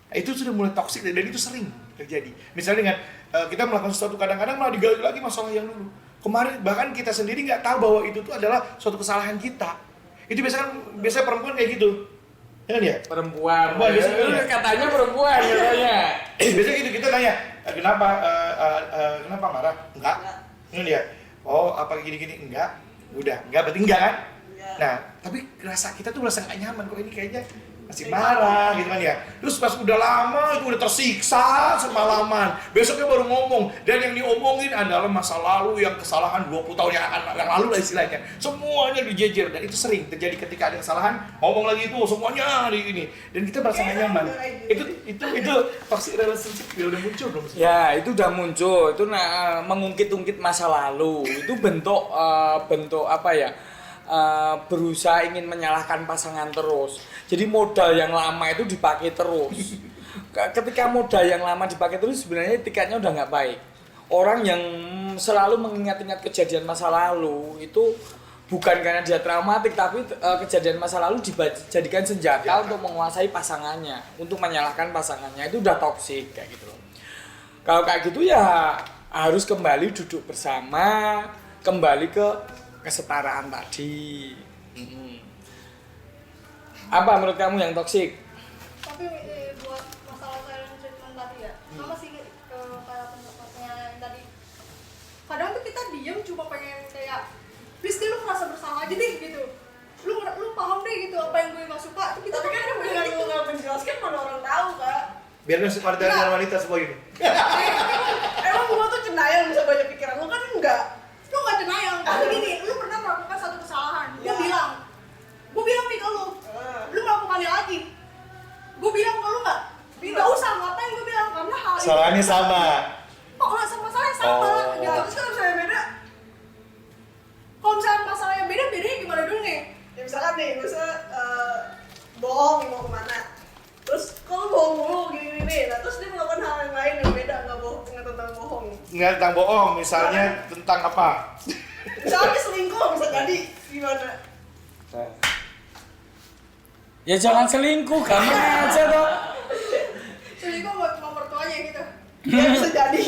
Nah, itu sudah mulai toksik dan itu sering terjadi. Misalnya dengan kita melakukan sesuatu, kadang-kadang malah digali lagi masalah yang dulu. Kemarin bahkan kita sendiri nggak tahu bahwa itu tuh adalah suatu kesalahan kita. Itu biasanya perempuan kayak gitu. Ya kan ya? Perempuan biasanya katanya perempuan katanya. Biasanya gitu, kita tanya, kenapa marah? Enggak. Ini dia. Oh, apa gini-gini? Enggak. Udah, enggak berarti enggak kan? Enggak. Nah, tapi kita tuh merasa nggak nyaman kok, ini kayaknya masih marah gitu kan ya. Terus pas udah lama itu udah tersiksa semalaman, besoknya baru ngomong, dan yang diomongin adalah masa lalu yang kesalahan 20 tahun yang lalu lah istilahnya. Semuanya dijejer, dan itu sering terjadi ketika ada kesalahan, ngomong lagi itu semuanya di ini, dan kita merasa nggak nyaman. Itu toxic relationship udah muncul belum sih? Ya, itu udah muncul. Itu mengungkit-ungkit masa lalu. Itu bentuk apa ya? Berusaha ingin menyalahkan pasangan terus. Jadi modal yang lama itu dipakai terus. Ketika modal yang lama dipakai terus, sebenarnya etikanya udah nggak baik. Orang yang selalu mengingat-ingat kejadian masa lalu itu bukan karena dia traumatik, tapi kejadian masa lalu dijadikan senjata untuk menguasai pasangannya, untuk menyalahkan pasangannya. Itu udah toksik kayak gitu loh. Kalau kayak gitu ya harus kembali duduk bersama, kembali ke kesetaraan tadi. Apa menurut kamu yang toksik? Tapi buat masalah silent treatment tadi ya, sama sih kayak pendapatnya yang tadi. Kadang tuh kita diem cuma pengen kayak, please deh lu merasa bersalah aja deh gitu. Lu paham deh gitu apa yang gue gak suka. Tapi kita kan dengan lu nggak menjelaskan mana orang tahu kak. Biar lu seperti dengan wanita semua ini. Emang gua tuh cenayang bisa banyak pikiran, lu kan enggak. Lu gak cenayang, tapi gini, lu pernah melakukan satu kesalahan. Gue bilang nih ke lu melakukannya lagi. Gue bilang ke lu nggak usah, ngapain gue bilang, karena hal itu Salahnya sama. kok nggak sama saya sama. Ya terus kalau misalnya beda, kalau misalnya masalahnya bedanya gimana dulu nih? Ya misalkan nih, bohong mau kemana, terus kalau bohong mulu gini nih, nah terus dia melakukan hal yang lain yang beda, nggak tentang bohong. Nggak tentang bohong, misalnya tentang apa? Misalnya selingkuh bisa jadi gimana? Ya jangan selingkuh, gampang aja toh. Selingkuh sama mertuanya gitu. Ya bisa jadi.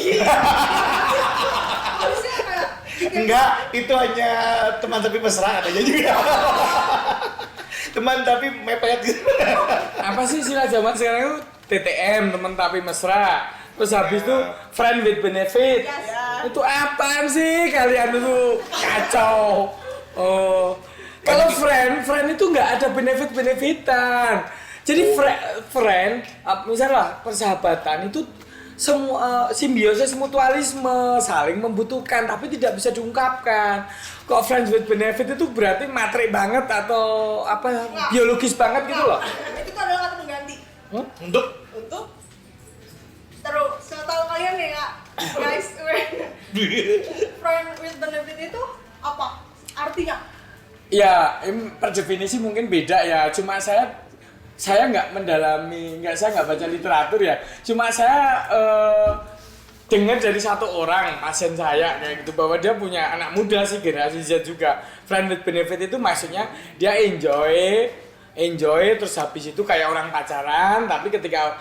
Harusnya kayak Enggak, itu hanya teman tapi mesra aja juga. Teman tapi mepet gitu. Apa sih istilah zaman sekarang itu? TTM, teman tapi mesra. Terus habis itu friend with benefit. Itu apaan sih kalian itu? Kacau. Oh. Kalau friend itu nggak ada benefit-benefitan. Jadi friend, misalnya persahabatan itu semua simbiosis mutualisme, saling membutuhkan tapi tidak bisa diungkapkan. Kok friends with benefit itu berarti materi banget atau apa biologis banget gitu loh. itu tuh adalah kata pengganti. Untuk Terus setahu kalian nih kak, guys, friend with benefit itu apa artinya? Ya, per definisi mungkin beda ya. Cuma saya nggak mendalami, saya nggak baca literatur ya. Cuma saya dengar dari satu orang pasien saya kayak gitu bahwa dia punya anak muda sih generasi Z juga. Friend with benefit itu maksudnya dia enjoy terus habis itu kayak orang pacaran, tapi ketika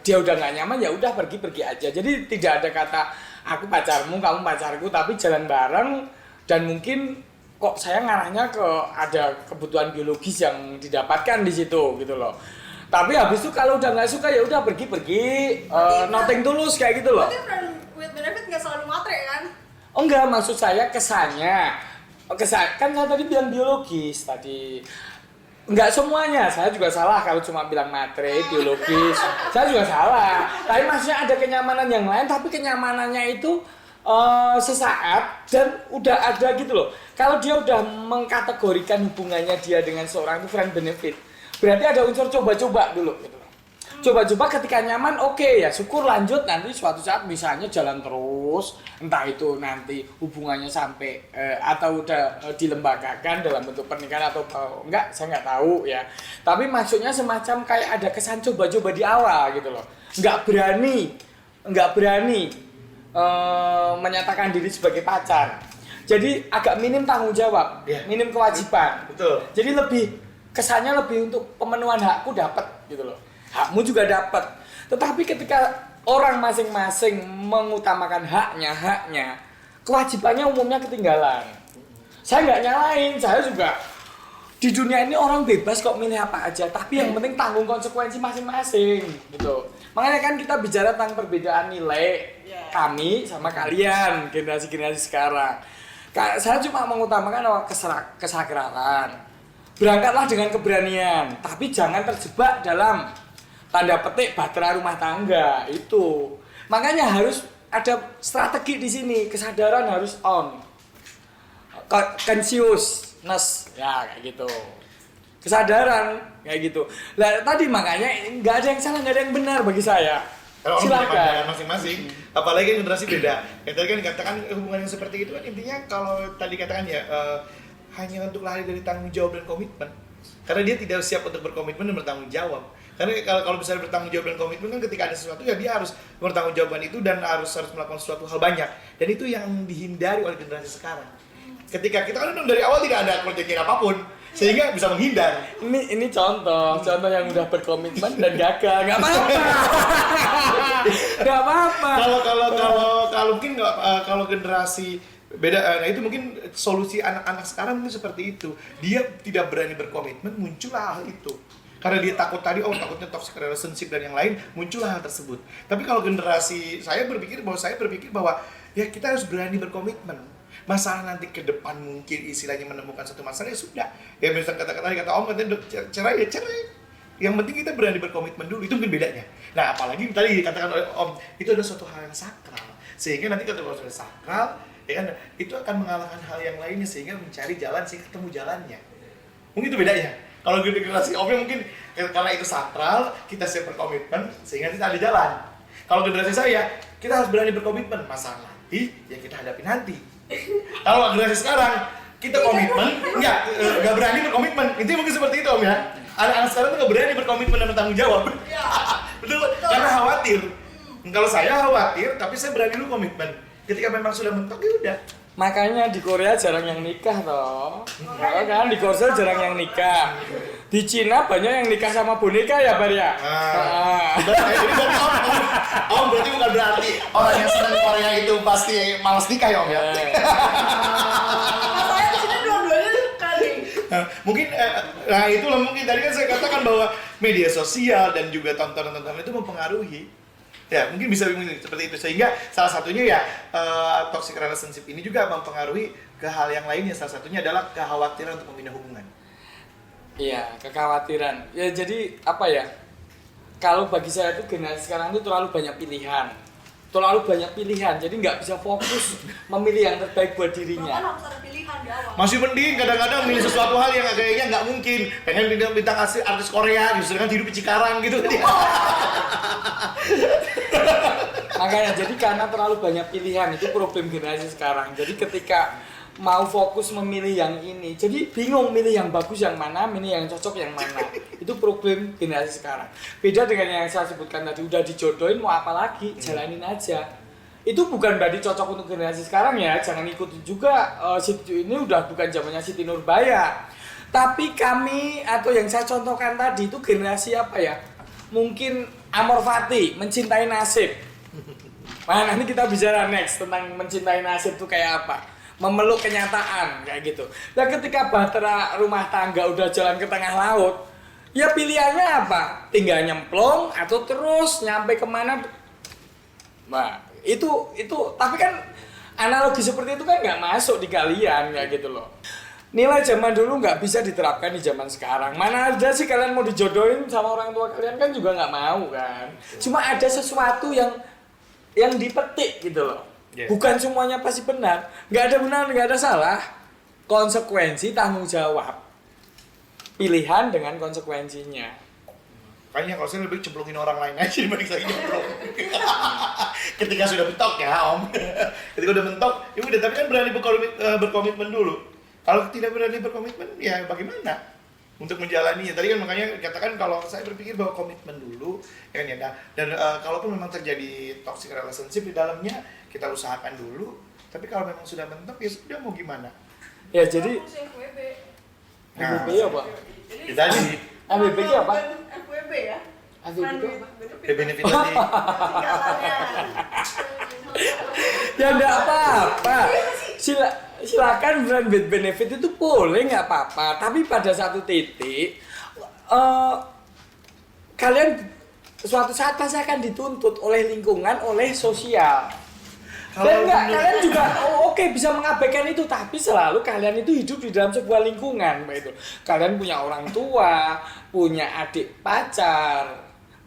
dia udah nggak nyaman ya udah pergi aja. Jadi tidak ada kata aku pacarmu, kamu pacarku, tapi jalan bareng. Dan mungkin kok saya ngarahnya ke ada kebutuhan biologis yang didapatkan di situ gitu loh. Tapi habis itu kalau udah nggak suka ya udah pergi nothing tulus kayak gitu loh. Berarti friend with benefit nggak selalu matre kan? Oh enggak, maksud saya kesannya. Kan saya tadi bilang biologis tadi. Enggak semuanya, saya juga salah kalau cuma bilang matre, biologis. Saya juga salah. Tapi maksudnya ada kenyamanan yang lain, tapi kenyamanannya itu sesaat dan udah ada gitu loh. Kalau dia udah mengkategorikan hubungannya dia dengan seorang itu friend benefit, berarti ada unsur coba-coba dulu gitu loh. Coba-coba ketika nyaman oke, ya syukur lanjut, nanti suatu saat misalnya jalan terus, entah itu nanti hubungannya sampai atau udah dilembagakan dalam bentuk pernikahan atau enggak, saya nggak tahu ya. Tapi maksudnya semacam kayak ada kesan coba-coba di awal gitu loh. Nggak berani menyatakan diri sebagai pacar. Jadi agak minim tanggung jawab, minim kewajiban. Betul. Jadi kesannya lebih untuk pemenuhan hakku dapat gitu loh. Hakmu juga dapat. Tetapi ketika orang masing-masing mengutamakan haknya, kewajibannya umumnya ketinggalan. Saya nggak nyalain, saya juga di dunia ini orang bebas kok milih apa aja, tapi yang penting tanggung konsekuensi masing-masing gitu. Makanya kan kita bicara tentang perbedaan nilai kami sama kalian, generasi sekarang. Saya cuma mengutamakan kesakralan. berangkatlah dengan keberanian, tapi jangan terjebak dalam tanda petik bahtera rumah tangga itu. Makanya harus ada strategi di sini, kesadaran harus on, consciousness ya kayak gitu, kesadaran kayak gitu. Lah tadi makanya nggak ada yang salah, nggak ada yang benar bagi saya. Kalau orang punya Silakan. pandangan masing-masing, apalagi kan generasi beda. Ya tadi kan dikatakan hubungan yang seperti itu kan intinya kalau tadi katakan ya hanya untuk lari dari tanggung jawab dan komitmen. Karena dia tidak siap untuk berkomitmen dan bertanggung jawab. Karena kalau misalnya bertanggung jawab dan komitmen kan ketika ada sesuatu ya dia harus bertanggung jawabkan itu dan harus melakukan sesuatu hal banyak. Dan itu yang dihindari oleh generasi sekarang. Ketika kita kan dari awal tidak ada perjanjian apapun, sehingga bisa menghindar. Ini contoh yang udah berkomitmen dan gagal, nggak apa-apa. Nggak apa-apa. Kalau mungkin kalau generasi beda, nah itu mungkin solusi anak-anak sekarang itu seperti itu. Dia tidak berani berkomitmen, muncullah hal itu. Karena dia takut tadi, takutnya toxic relationship dan yang lain, muncullah hal tersebut. Tapi kalau generasi saya berpikir bahwa ya kita harus berani berkomitmen. Masalah nanti ke depan mungkin istilahnya menemukan satu masalah ya sudah. Ya misalnya kata Om katanya cerai ya cerai. Yang penting kita berani berkomitmen dulu, itu mungkin bedanya. Nah apalagi tadi dikatakan oleh Om, itu adalah suatu hal yang sakral. Sehingga nanti ketika sudah sakral, ya kan, itu akan mengalahkan hal yang lainnya sehingga mencari jalan sehingga ketemu jalannya. Mungkin itu bedanya. Kalau generasi Om mungkin karena itu sakral, kita siap berkomitmen sehingga kita ada jalan. Kalau generasi saya, kita harus berani berkomitmen. Masalah nanti, ya kita hadapi nanti. Kalau generasi sekarang, kita komitmen, nggak berani berkomitmen. Itu mungkin seperti itu Om ya. Anak-anak sekarang tuh nggak berani berkomitmen dan bertanggung jawab. Betul, karena khawatir. Kalau saya khawatir, tapi saya berani dulu komitmen. Ketika memang sudah mentok, ya udah. Makanya di Korea jarang yang nikah toh. Kan di Korea jarang yang nikah. Di Cina banyak yang nikah sama boneka ya, Bar ya? Jadi berarti Om berarti bukan berarti orang yang senang Korea itu pasti malas nikah ya Om ya? Masalahnya di sini dua-duanya kali. Mungkin, nah itulah mungkin tadi kan saya katakan bahwa media sosial dan juga tontonan-tontonan itu mempengaruhi. Ya mungkin bisa seperti itu, sehingga salah satunya ya toxic relationship ini juga mempengaruhi ke hal yang lainnya. Salah satunya adalah kekhawatiran untuk membina hubungan. Iya, kekhawatiran. Ya jadi apa ya? Kalau bagi saya itu generasi sekarang itu terlalu banyak pilihan. Jadi nggak bisa fokus memilih yang terbaik buat Bahkan dirinya. harus ada pilihan di awal. Masih mending kadang-kadang milih sesuatu hal yang kayaknya nggak mungkin. Pengen bintang artis Korea, justru kan hidup di Cikarang gitu. Makanya jadi karena terlalu banyak pilihan itu problem generasi sekarang. Jadi ketika mau fokus memilih yang ini, jadi bingung milih yang bagus yang mana, milih yang cocok yang mana. Itu problem generasi sekarang. Beda dengan yang saya sebutkan tadi, udah dijodohin mau apa lagi, jalanin aja. Itu bukan berarti cocok untuk generasi sekarang ya, jangan ikuti juga. Ini udah bukan zamannya Siti Nurbaya. Tapi kami atau yang saya contohkan tadi itu generasi apa ya? Mungkin Amor Fati, mencintai nasib. Nah nanti kita bicara next tentang mencintai nasib itu kayak apa. Memeluk kenyataan kayak gitu. Dan ketika bahtera rumah tangga udah jalan ke tengah laut, ya pilihannya apa? Tinggal nyemplung atau terus nyampe kemana? Nah itu tapi kan analogi seperti itu kan nggak masuk di kalian kayak gitu loh. Nilai zaman dulu nggak bisa diterapkan di zaman sekarang. Mana ada sih kalian mau dijodohin sama orang tua kalian kan juga nggak mau kan. Cuma ada sesuatu yang dipetik gitu loh. Yeah. Bukan semuanya pasti benar. Nggak ada benar, nggak ada salah. Konsekuensi tanggung jawab. Pilihan dengan konsekuensinya. Kayaknya kalau saya lebih cemplungin orang lain aja dibanding saya nyemplung. Ketika sudah mentok ya Om. Ketika udah mentok, ya udah, tapi kan berani berkomitmen dulu. Kalau tidak berani berkomitmen, ya bagaimana untuk menjalaninya? Tadi kan makanya katakan kalau saya berpikir bahwa komitmen dulu, ya kan ya. Dan kalaupun memang terjadi toxic relationship di dalamnya, kita usahakan dulu. Tapi kalau memang sudah mentok, ya sudah mau gimana? Ya jadi FWB. FWB apa? Itu tadi. FWB itu apa? FWB ya. FWB itu apa? Benefit tadi. Ya enggak apa-apa. Silakan brand with benefit itu boleh nggak apa-apa. Tapi pada satu titik kalian suatu saat pasti akan dituntut oleh lingkungan, oleh sosial. Dan enggak, menurut- kalian juga oke bisa mengabaikan itu, tapi selalu kalian itu hidup di dalam sebuah lingkungan, itu. Kalian punya orang tua, punya adik pacar,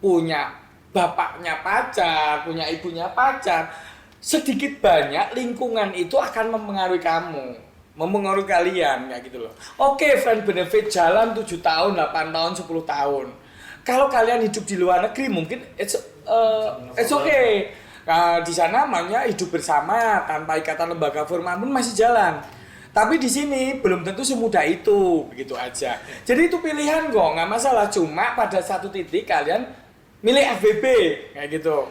punya bapaknya pacar, punya ibunya pacar. Sedikit banyak lingkungan itu akan mempengaruhi kamu, mempengaruhi kalian kayak gitu loh. Oke, friend benefit jalan 7 tahun, 8 tahun, 10 tahun. Kalau kalian hidup di luar negeri mungkin it's okay. Nah, di sana namanya hidup bersama tanpa ikatan lembaga formal pun masih jalan. Tapi di sini belum tentu semudah itu, begitu aja. Jadi itu pilihan kok, nggak masalah. Cuma pada satu titik kalian milih FBB kayak gitu.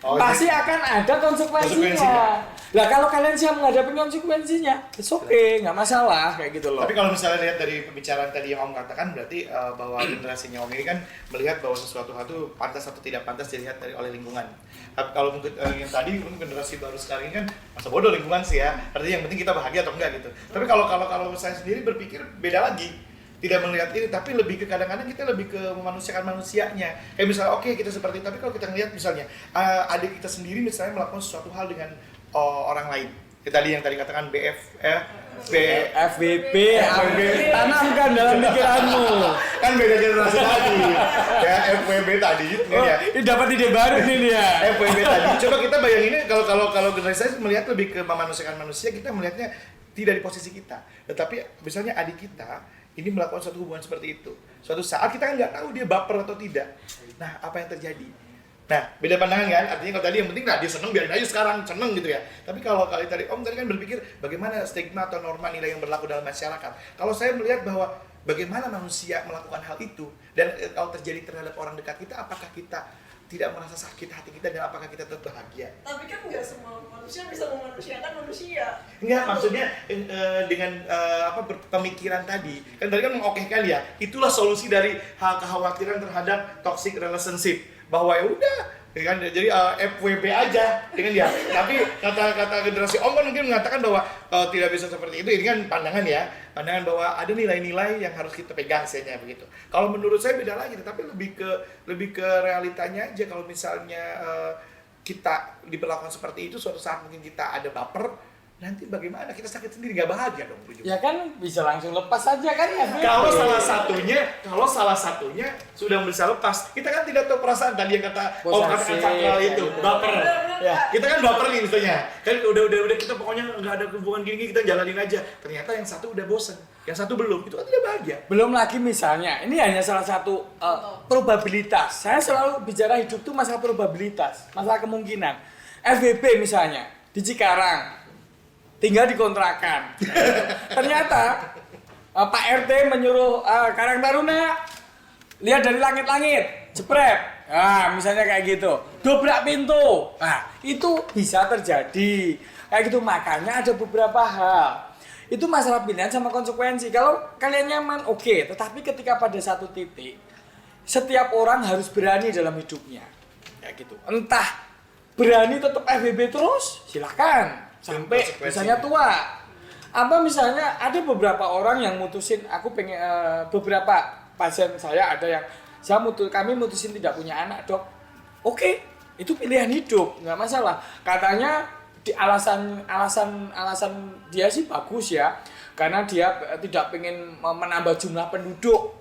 Oh, Pasti jadi- akan ada konsekuensinya. Konsekuensinya. Lah kalau kalian siap menghadapi konsekuensinya, it's okay, nggak masalah kayak gitu loh. Tapi kalau misalnya lihat dari pembicaraan tadi yang Om katakan, berarti bahwa generasinya Om ini kan melihat bahwa sesuatu hal itu pantas atau tidak pantas dilihat dari oleh lingkungan. Tapi kalau mungkin yang tadi mungkin generasi baru sekarang ini kan masa bodoh lingkungan sih ya. Artinya yang penting kita bahagia atau enggak gitu. Tapi kalau saya sendiri berpikir beda lagi. Tidak melihat ini, tapi lebih ke kadang-kadang kita lebih ke memanusiakan manusianya. Kayak misalnya oke, kita seperti itu, tapi kalau kita ngelihat misalnya adik kita sendiri misalnya melakukan sesuatu hal dengan orang lain. Yang tadi katakan FBB, tanamkan dalam pikiranmu. kan beda generasi tadi. Ya FWB tadi gitu Oh, ya. ini dapat ide baru nih dia. FWB tadi. Coba kita bayangin kalau generasi saya melihat lebih ke memanusiakan manusia, kita melihatnya tidak di posisi kita. Tetapi misalnya adik kita ini melakukan suatu hubungan seperti itu. Suatu saat kita kan nggak tahu dia baper atau tidak. Nah, apa yang terjadi? Nah, beda pandangan kan? Artinya kalau tadi yang penting nah dia seneng, biarin aja sekarang, seneng gitu ya. Tapi kalau kali tadi Om tadi kan berpikir bagaimana stigma atau norma nilai yang berlaku dalam masyarakat. Kalau saya melihat bahwa bagaimana manusia melakukan hal itu dan kalau terjadi terhadap orang dekat kita, apakah kita tidak merasa sakit hati kita dan apakah kita tetap bahagia? Tapi kan nggak semua manusia bisa memanusiakan manusia. Enggak, maksudnya dengan pemikiran tadi kan mengokehkan ya, itulah solusi dari hal kekhawatiran terhadap toxic relationship, bahwa ya udah kan jadi FWB aja dengan dia. Tapi kata generasi Om kan mungkin mengatakan bahwa tidak bisa seperti itu. Ini kan pandangan ya, pandangan bahwa ada nilai-nilai yang harus kita pegang misalnya begitu. Kalau menurut saya beda lagi, tapi lebih ke realitanya aja. Kalau misalnya kita diperlakukan seperti itu, suatu saat mungkin kita ada baper, nanti bagaimana? Kita sakit sendiri, nggak bahagia dong ujungnya. Ya kan bisa langsung lepas aja kan FBB. Kalau salah satunya sudah bisa lepas, kita kan tidak tahu perasaan tadi yang kata Om katakan sakral itu, baper. Ya, kita kan baper nih misalnya. Kan udah kita pokoknya nggak ada hubungan gini kita jalanin aja. Ternyata yang satu udah bosen, yang satu belum. Itu kan tidak bahagia. Belum lagi misalnya, ini hanya salah satu probabilitas. Saya selalu bicara hidup itu masalah probabilitas, masalah kemungkinan. FBB misalnya di Cikarang, tinggal di kontrakan. Ternyata Pak RT menyuruh Karang Taruna lihat dari langit-langit, jepret. Nah, misalnya kayak gitu. Dobrak pintu. Nah, itu bisa terjadi. Kayak gitu, makanya ada beberapa hal. Itu masalah pilihan sama konsekuensi. Kalau kalian nyaman, oke. Tetapi ketika pada satu titik, setiap orang harus berani dalam hidupnya. Kayak gitu. Entah berani tetap FBB terus, silakan. Sampai misalnya tua. Apa misalnya ada beberapa orang yang mutusin, aku pengen beberapa pasien saya ada yang kami mutusin tidak punya anak, Dok. Oke, itu pilihan hidup, nggak masalah. Katanya di alasan dia sih bagus ya, karena dia tidak pengen menambah jumlah penduduk.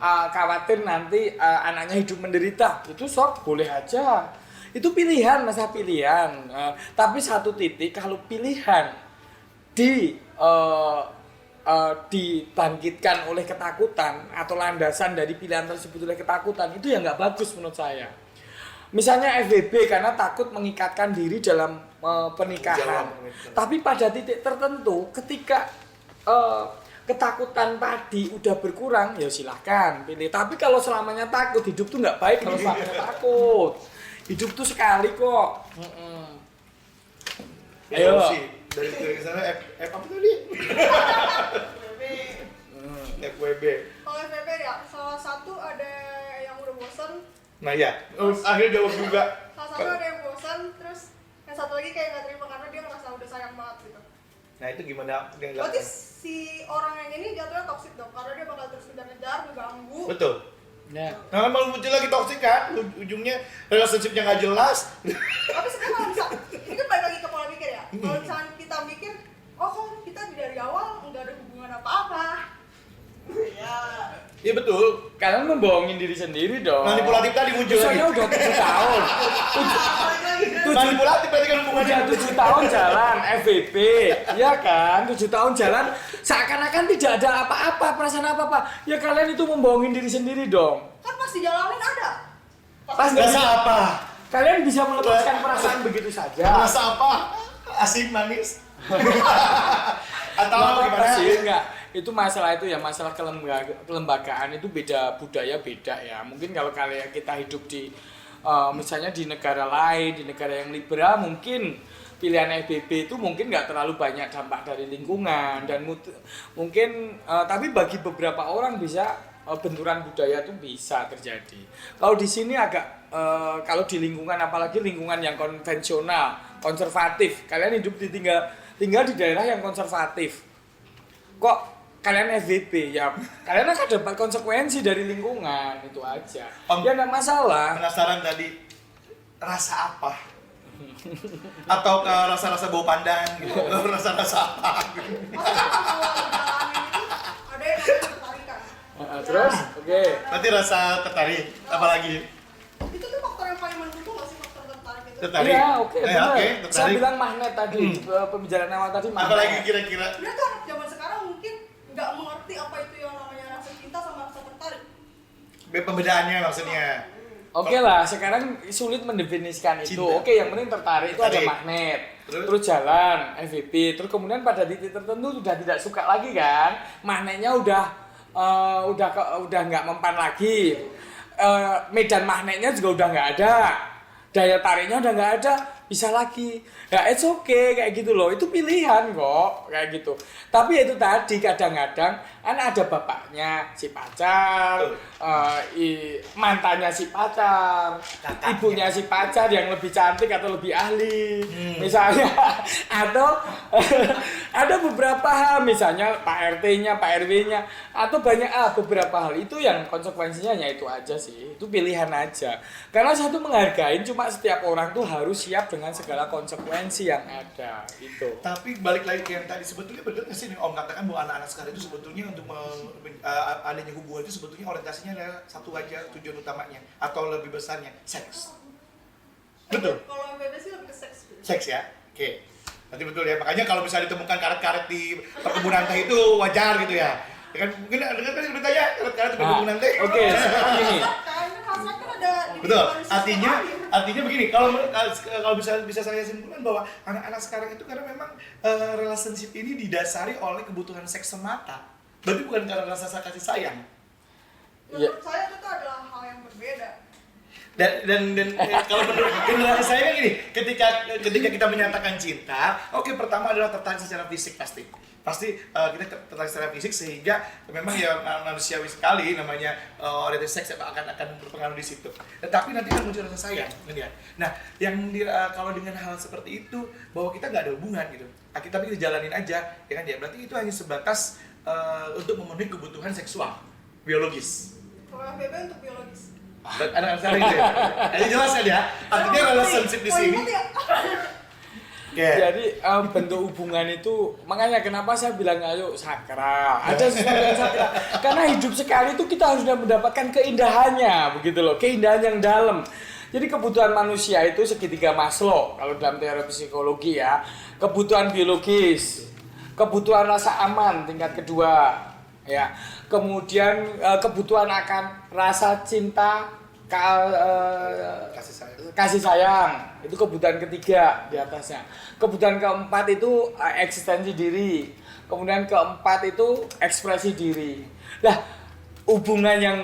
Khawatir nanti anaknya hidup menderita. Itu sok boleh aja. Itu pilihan, masa pilihan. Tapi satu titik kalau pilihan dibangkitkan oleh ketakutan atau landasan dari pilihan tersebut oleh ketakutan, itu ya nggak bagus menurut saya. Misalnya FWB karena takut mengikatkan diri dalam pernikahan. Tapi pada titik tertentu ketika ketakutan tadi udah berkurang, ya silahkan pilih. Tapi kalau selamanya takut, hidup tuh nggak baik kalau selamanya takut. Hidup tuh sekali kok. Ayo. Dari sana apa tadi? FWB. Kalau FVP ya, salah satu ada yang udah bosan, Nah ya, akhirnya jawab juga. salah satu ada yang bosan, terus yang satu lagi kayak nggak terima karena dia ngerasa udah sayang banget gitu. Nah itu gimana? Berarti si orang yang ini jatuhnya toksik dong, karena dia bakal terus ngejar-ngejar, ngeganggu. Betul. Ya. Nah, malah muncul lagi toksik kan, ujungnya relationship-nya nggak jelas. Tapi sebenarnya kalau bisa, ini kan balik lagi ke pola pikir ya. Kalau misalnya kita mikir, oh kan kita dari awal nggak ada hubungan apa-apa. Ya. Iya betul. Kalian membohongin diri sendiri dong. Manipulatif tadi muncul lagi. Soalnya udah 7 tahun. Manipulatif berarti kan hubungannya. Udah 7 tahun jalan FVP, ya kan? 7 tahun jalan seakan-akan tidak ada apa-apa, perasaan apa-apa. Ya kalian itu membohongin diri sendiri dong. Kan pas dijalanin ada. Pas nggak Rasa bisa- apa? Kalian bisa melepaskan perasaan begitu saja. Rasa apa? Asik manis. Atau Nggak apa-apa gimana? sih, enggak. Itu masalah itu ya, masalah kelembagaan itu beda budaya beda ya. Mungkin kalau kalian kita hidup di misalnya di negara lain, di negara yang liberal mungkin pilihan FBB itu mungkin nggak terlalu banyak dampak dari lingkungan dan mungkin tapi bagi beberapa orang bisa benturan budaya itu bisa terjadi. Kalau di sini agak kalau di lingkungan apalagi lingkungan yang konvensional, konservatif, kalian hidup tinggal di daerah yang konservatif. Kok kalian FVP ya kalian akan dapat konsekuensi dari lingkungan itu aja. Ya nggak masalah. Penasaran tadi rasa apa? Atau ke rasa-rasa bau pandan gitu. Rasa-rasa apa? Maksudnya kalau dijalanin itu ada yang namanya ketertarikan. Terus oke. Berarti rasa tertarik. Apalagi? Itu tuh faktor yang paling mendukung nggak sih faktor tertarik itu? Tertarik. Iya oke benar. Oke, Saya tertarik. bilang magnet tadi di pembicaraan awal tadi magnet. Apalagi kira-kira? Sebenarnya tuh anak zaman sekarang mungkin nggak mengerti apa itu yang namanya rasa cinta sama rasa tertarik. Pembedaannya maksudnya. Oke lah, sekarang sulit mendefinisikan itu. Cinta. Oke, yang penting tertarik itu ada Tertarik. magnet. Terus? Terus jalan, FVP. Terus kemudian pada titik tertentu sudah tidak suka lagi kan? Magnetnya udah nggak mempan lagi. Medan magnetnya juga udah nggak ada. Daya tariknya udah nggak ada, bisa lagi. Ya it's okay kayak gitu loh. Itu pilihan kok kayak gitu. Tapi itu tadi kadang-kadang kan ada bapaknya si pacar, mantannya si pacar, Kakaknya. ibunya si pacar yang lebih cantik atau lebih ahli, misalnya, atau ada beberapa hal, misalnya Pak RT-nya, Pak RW-nya, atau banyak beberapa hal itu yang konsekuensinya ya itu aja sih, itu pilihan aja. Karena satu menghargai, cuma setiap orang tuh harus siap dengan segala konsekuensi yang ada, itu. Tapi balik lagi ke yang tadi, sebetulnya benar nggak sih nih Om katakan bahwa anak-anak sekarang itu sebetulnya untuk adanya hubungan itu sebetulnya orientasinya adalah satu aja tujuan utamanya atau lebih besarnya seks. Betul. Kalau FVP sih lebih ke seks gitu. Seks ya. Oke. Berarti betul ya. Makanya kalau misalnya ditemukan karet-karet di perkebunan teh itu wajar gitu ya. Ya kan mungkin dengar kan beritanya karet-karet di perkebunan teh. Oke, sekarang gini. Kayaknya rasanya kan ada di Betul. kehidupan Artinya begini, kalau bisa saya simpulkan bahwa anak-anak sekarang itu karena memang relationship ini didasari oleh kebutuhan seks semata. Berarti bukan karena rasa kasih sayang. Menurut saya itu adalah hal yang berbeda. Dan kalau menurut generasi saya kan gini, ketika kita menyatakan cinta, oke pertama adalah tertarik secara fisik pasti kita tertarik secara fisik sehingga memang ya manusiawi sekali namanya orientasi seks akan berpengaruh di situ. Tetapi nanti akan muncul rasa sayang, kan? Nah, kalau dengan hal seperti itu bahwa kita nggak ada hubungan gitu, tapi kita jalanin aja, ya kan ya. Berarti itu hanya sebatas untuk memenuhi kebutuhan seksual, biologis. Kalau FVP untuk biologis. Anak-anak sekarang gitu ya. Jadi jelas kan ya. Artinya relationship di sini. Poin ya. Oke. Jadi bentuk hubungan itu makanya kenapa saya bilang ayo sakral. Ada sesuatu yang sakral. Karena hidup sekali itu kita harus mendapatkan keindahannya, begitu loh, keindahan yang dalam. Jadi kebutuhan manusia itu segitiga Maslow kalau dalam teori psikologi ya. Kebutuhan biologis, kebutuhan rasa aman tingkat kedua, ya. Kemudian kebutuhan akan rasa cinta, kasih sayang, itu kebutuhan ketiga di atasnya. Kebutuhan keempat itu eksistensi diri. Kemudian keempat itu ekspresi diri. Nah, hubungan yang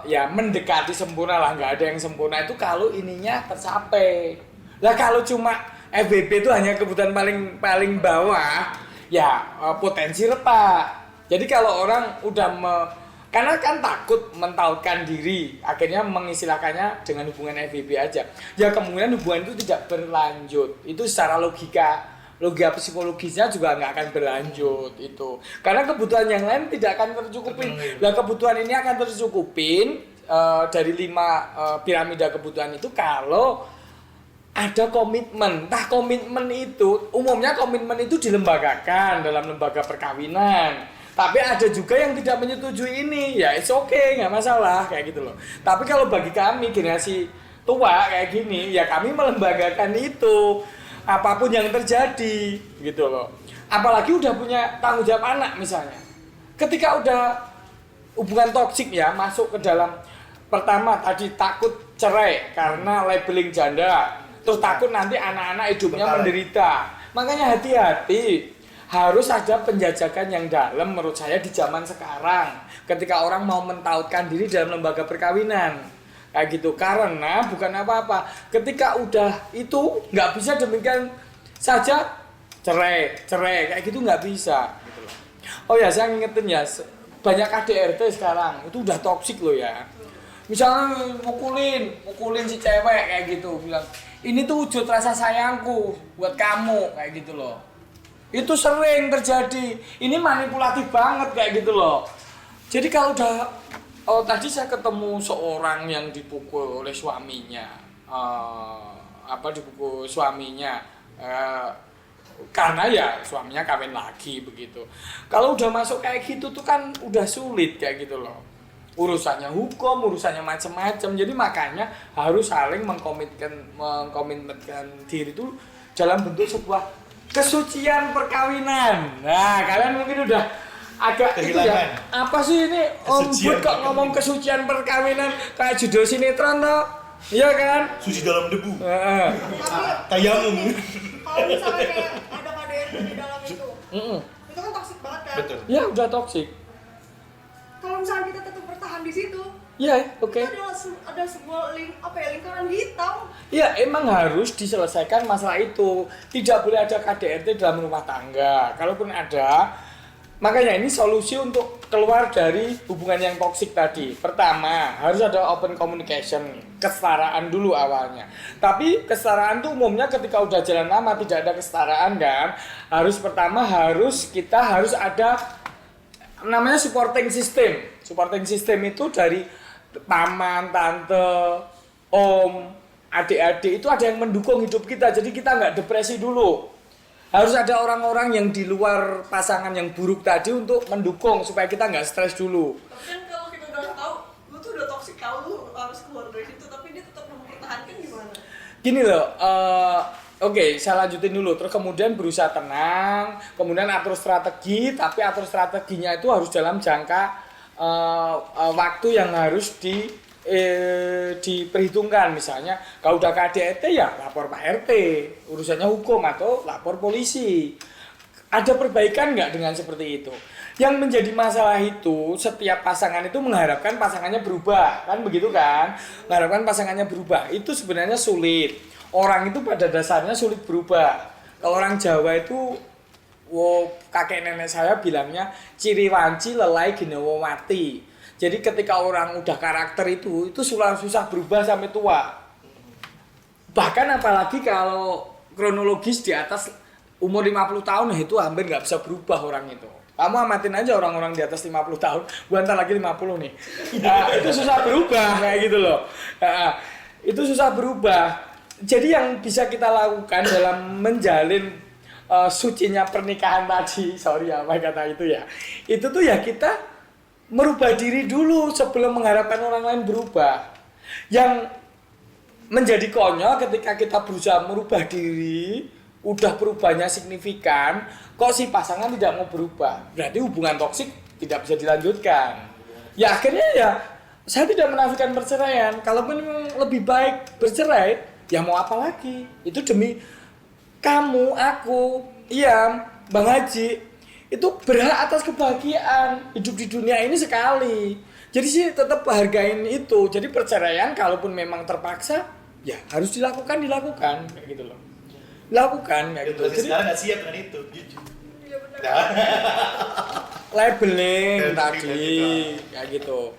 ya mendekati sempurna lah, nggak ada yang sempurna itu kalau ininya tercapai. Lah kalau cuma FBB itu hanya kebutuhan paling bawah, ya potensi retak. Jadi kalau orang udah karena kan takut mentautkan diri, akhirnya mengistilahkannya dengan hubungan FBB aja. Ya kemungkinan hubungan itu tidak berlanjut. Itu secara logika psikologisnya juga nggak akan berlanjut itu. Karena kebutuhan yang lain tidak akan tercukupin. Nah kebutuhan ini akan tercukupin dari 5 piramida kebutuhan itu kalau ada komitmen. Entah komitmen itu, umumnya komitmen itu dilembagakan dalam lembaga perkawinan. Tapi ada juga yang tidak menyetujui ini, ya it's okay, nggak masalah kayak gitu loh. Tapi kalau bagi kami generasi tua kayak gini, ya kami melembagakan itu apapun yang terjadi gitu loh. Apalagi udah punya tanggung jawab anak misalnya. Ketika udah hubungan toksik ya masuk ke dalam, pertama tadi takut cerai karena labeling janda. Terus takut nanti anak-anak hidupnya menderita. Makanya hati-hati. Harus ada penjajakan yang dalam menurut saya di zaman sekarang. Ketika orang mau mentautkan diri dalam lembaga perkawinan. Kayak gitu. Karena bukan apa-apa. Ketika udah itu nggak bisa demikian saja cerai. Kayak gitu nggak bisa. Gitu loh. Oh ya saya ngingetin ya. Banyak KDRT sekarang. Itu udah toksik loh ya. Misalnya mukulin si cewek kayak gitu. Bilang, ini tuh wujud rasa sayangku buat kamu kayak gitu loh. Itu sering terjadi. Ini manipulatif banget kayak gitu loh. Jadi kalau udah tadi saya ketemu seorang yang dipukul oleh suaminya. Dipukul suaminya karena ya suaminya kawin lagi begitu. Kalau udah masuk kayak gitu tuh kan udah sulit kayak gitu loh. Urusannya hukum, urusannya macam-macam. Jadi makanya harus saling mengkomitmenkan diri itu dalam bentuk sebuah kesucian perkawinan. Nah, kalian mungkin udah agak kehilangan. Itu ya. Apa sih ini Om Bud kok ngomong kesucian perkawinan kayak judul sinetron toh? Iya kan? Suci dalam debu. Heeh. Tayamum. Kalau misalnya kayak ada KDRT di dalam itu kan toksik banget kan? Betul. Ya udah toksik. Kalau misalnya kita tetap bertahan di situ, Iya, oke. itu ada sebuah lingkaran hitam. Ya emang harus diselesaikan masalah itu. Tidak boleh ada KDRT dalam rumah tangga. Kalaupun ada, makanya ini solusi untuk keluar dari hubungan yang toksik tadi. Pertama, harus ada open communication, kesetaraan dulu awalnya. Tapi kesetaraan tuh umumnya ketika udah jalan lama tidak ada kesetaraan kan. Kita harus ada namanya supporting system. Supporting system itu dari paman, tante, om, adik-adik itu ada yang mendukung hidup kita. Jadi kita nggak depresi dulu. Harus ada orang-orang yang di luar pasangan yang buruk tadi untuk mendukung supaya kita nggak stres dulu. Tapi kan kalau kita udah tahu, lu tuh udah toxic, tahu lu harus keluar dari situ, tapi dia tetap mempertahankan gimana? Gini loh, oke, saya lanjutin dulu. Terus kemudian berusaha tenang, kemudian atur strategi, tapi atur strateginya itu harus dalam jangka waktu yang harus diperhitungkan. Misalnya kalau udah KDRT ya lapor Pak RT, urusannya hukum, atau lapor polisi. Ada perbaikan nggak dengan seperti itu? Yang menjadi masalah itu setiap pasangan itu mengharapkan pasangannya berubah, kan begitu kan? Mengharapkan pasangannya berubah itu sebenarnya sulit. Orang itu pada dasarnya sulit berubah. Kalau orang Jawa itu, kakek nenek saya bilangnya ciri wanci lelai ginewo mati. Jadi ketika orang udah karakter itu susah berubah sampai tua. Bahkan apalagi kalau kronologis di atas umur 50 tahun itu hampir nggak bisa berubah orang itu. Kamu amatin aja orang-orang di atas 50 tahun, gua ntar lagi 50 nih. Nah, itu susah berubah kayak gitu loh. Nah, itu susah berubah. Jadi yang bisa kita lakukan dalam menjalin sucinya pernikahan tadi, apa kata itu ya. Itu tuh ya kita merubah diri dulu sebelum mengharapkan orang lain berubah. Yang menjadi konyol ketika kita berusaha merubah diri, udah perubahannya signifikan, kok si pasangan tidak mau berubah. Berarti hubungan toksik tidak bisa dilanjutkan. Ya akhirnya ya saya tidak menafikan perceraian. Kalaupun lebih baik bercerai, ya mau apa lagi? Itu demi kamu, aku, iya, Bang Haji, itu berhak atas kebahagiaan. Hidup di dunia ini sekali. Jadi sih tetap hargain itu. Jadi perceraian kalaupun memang terpaksa, ya harus dilakukan kayak gitu loh. Lakukan kayak gitu. Jadi sekarang nggak siap dengan itu, jujur. Iya benar. Labeling tadi kayak gitu.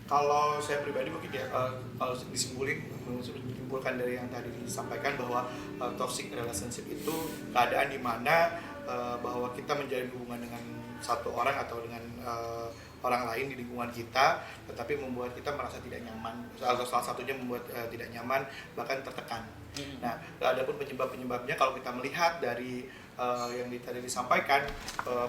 Kalau saya pribadi mungkin ya, kalau disimpulkan dari yang tadi disampaikan bahwa toxic relationship itu keadaan di mana bahwa kita menjalin hubungan dengan satu orang atau dengan orang lain di lingkungan kita, tetapi membuat kita merasa tidak nyaman, atau salah satunya membuat tidak nyaman, bahkan tertekan. Nah, adapun penyebab-penyebabnya kalau kita melihat dari yang tadi disampaikan,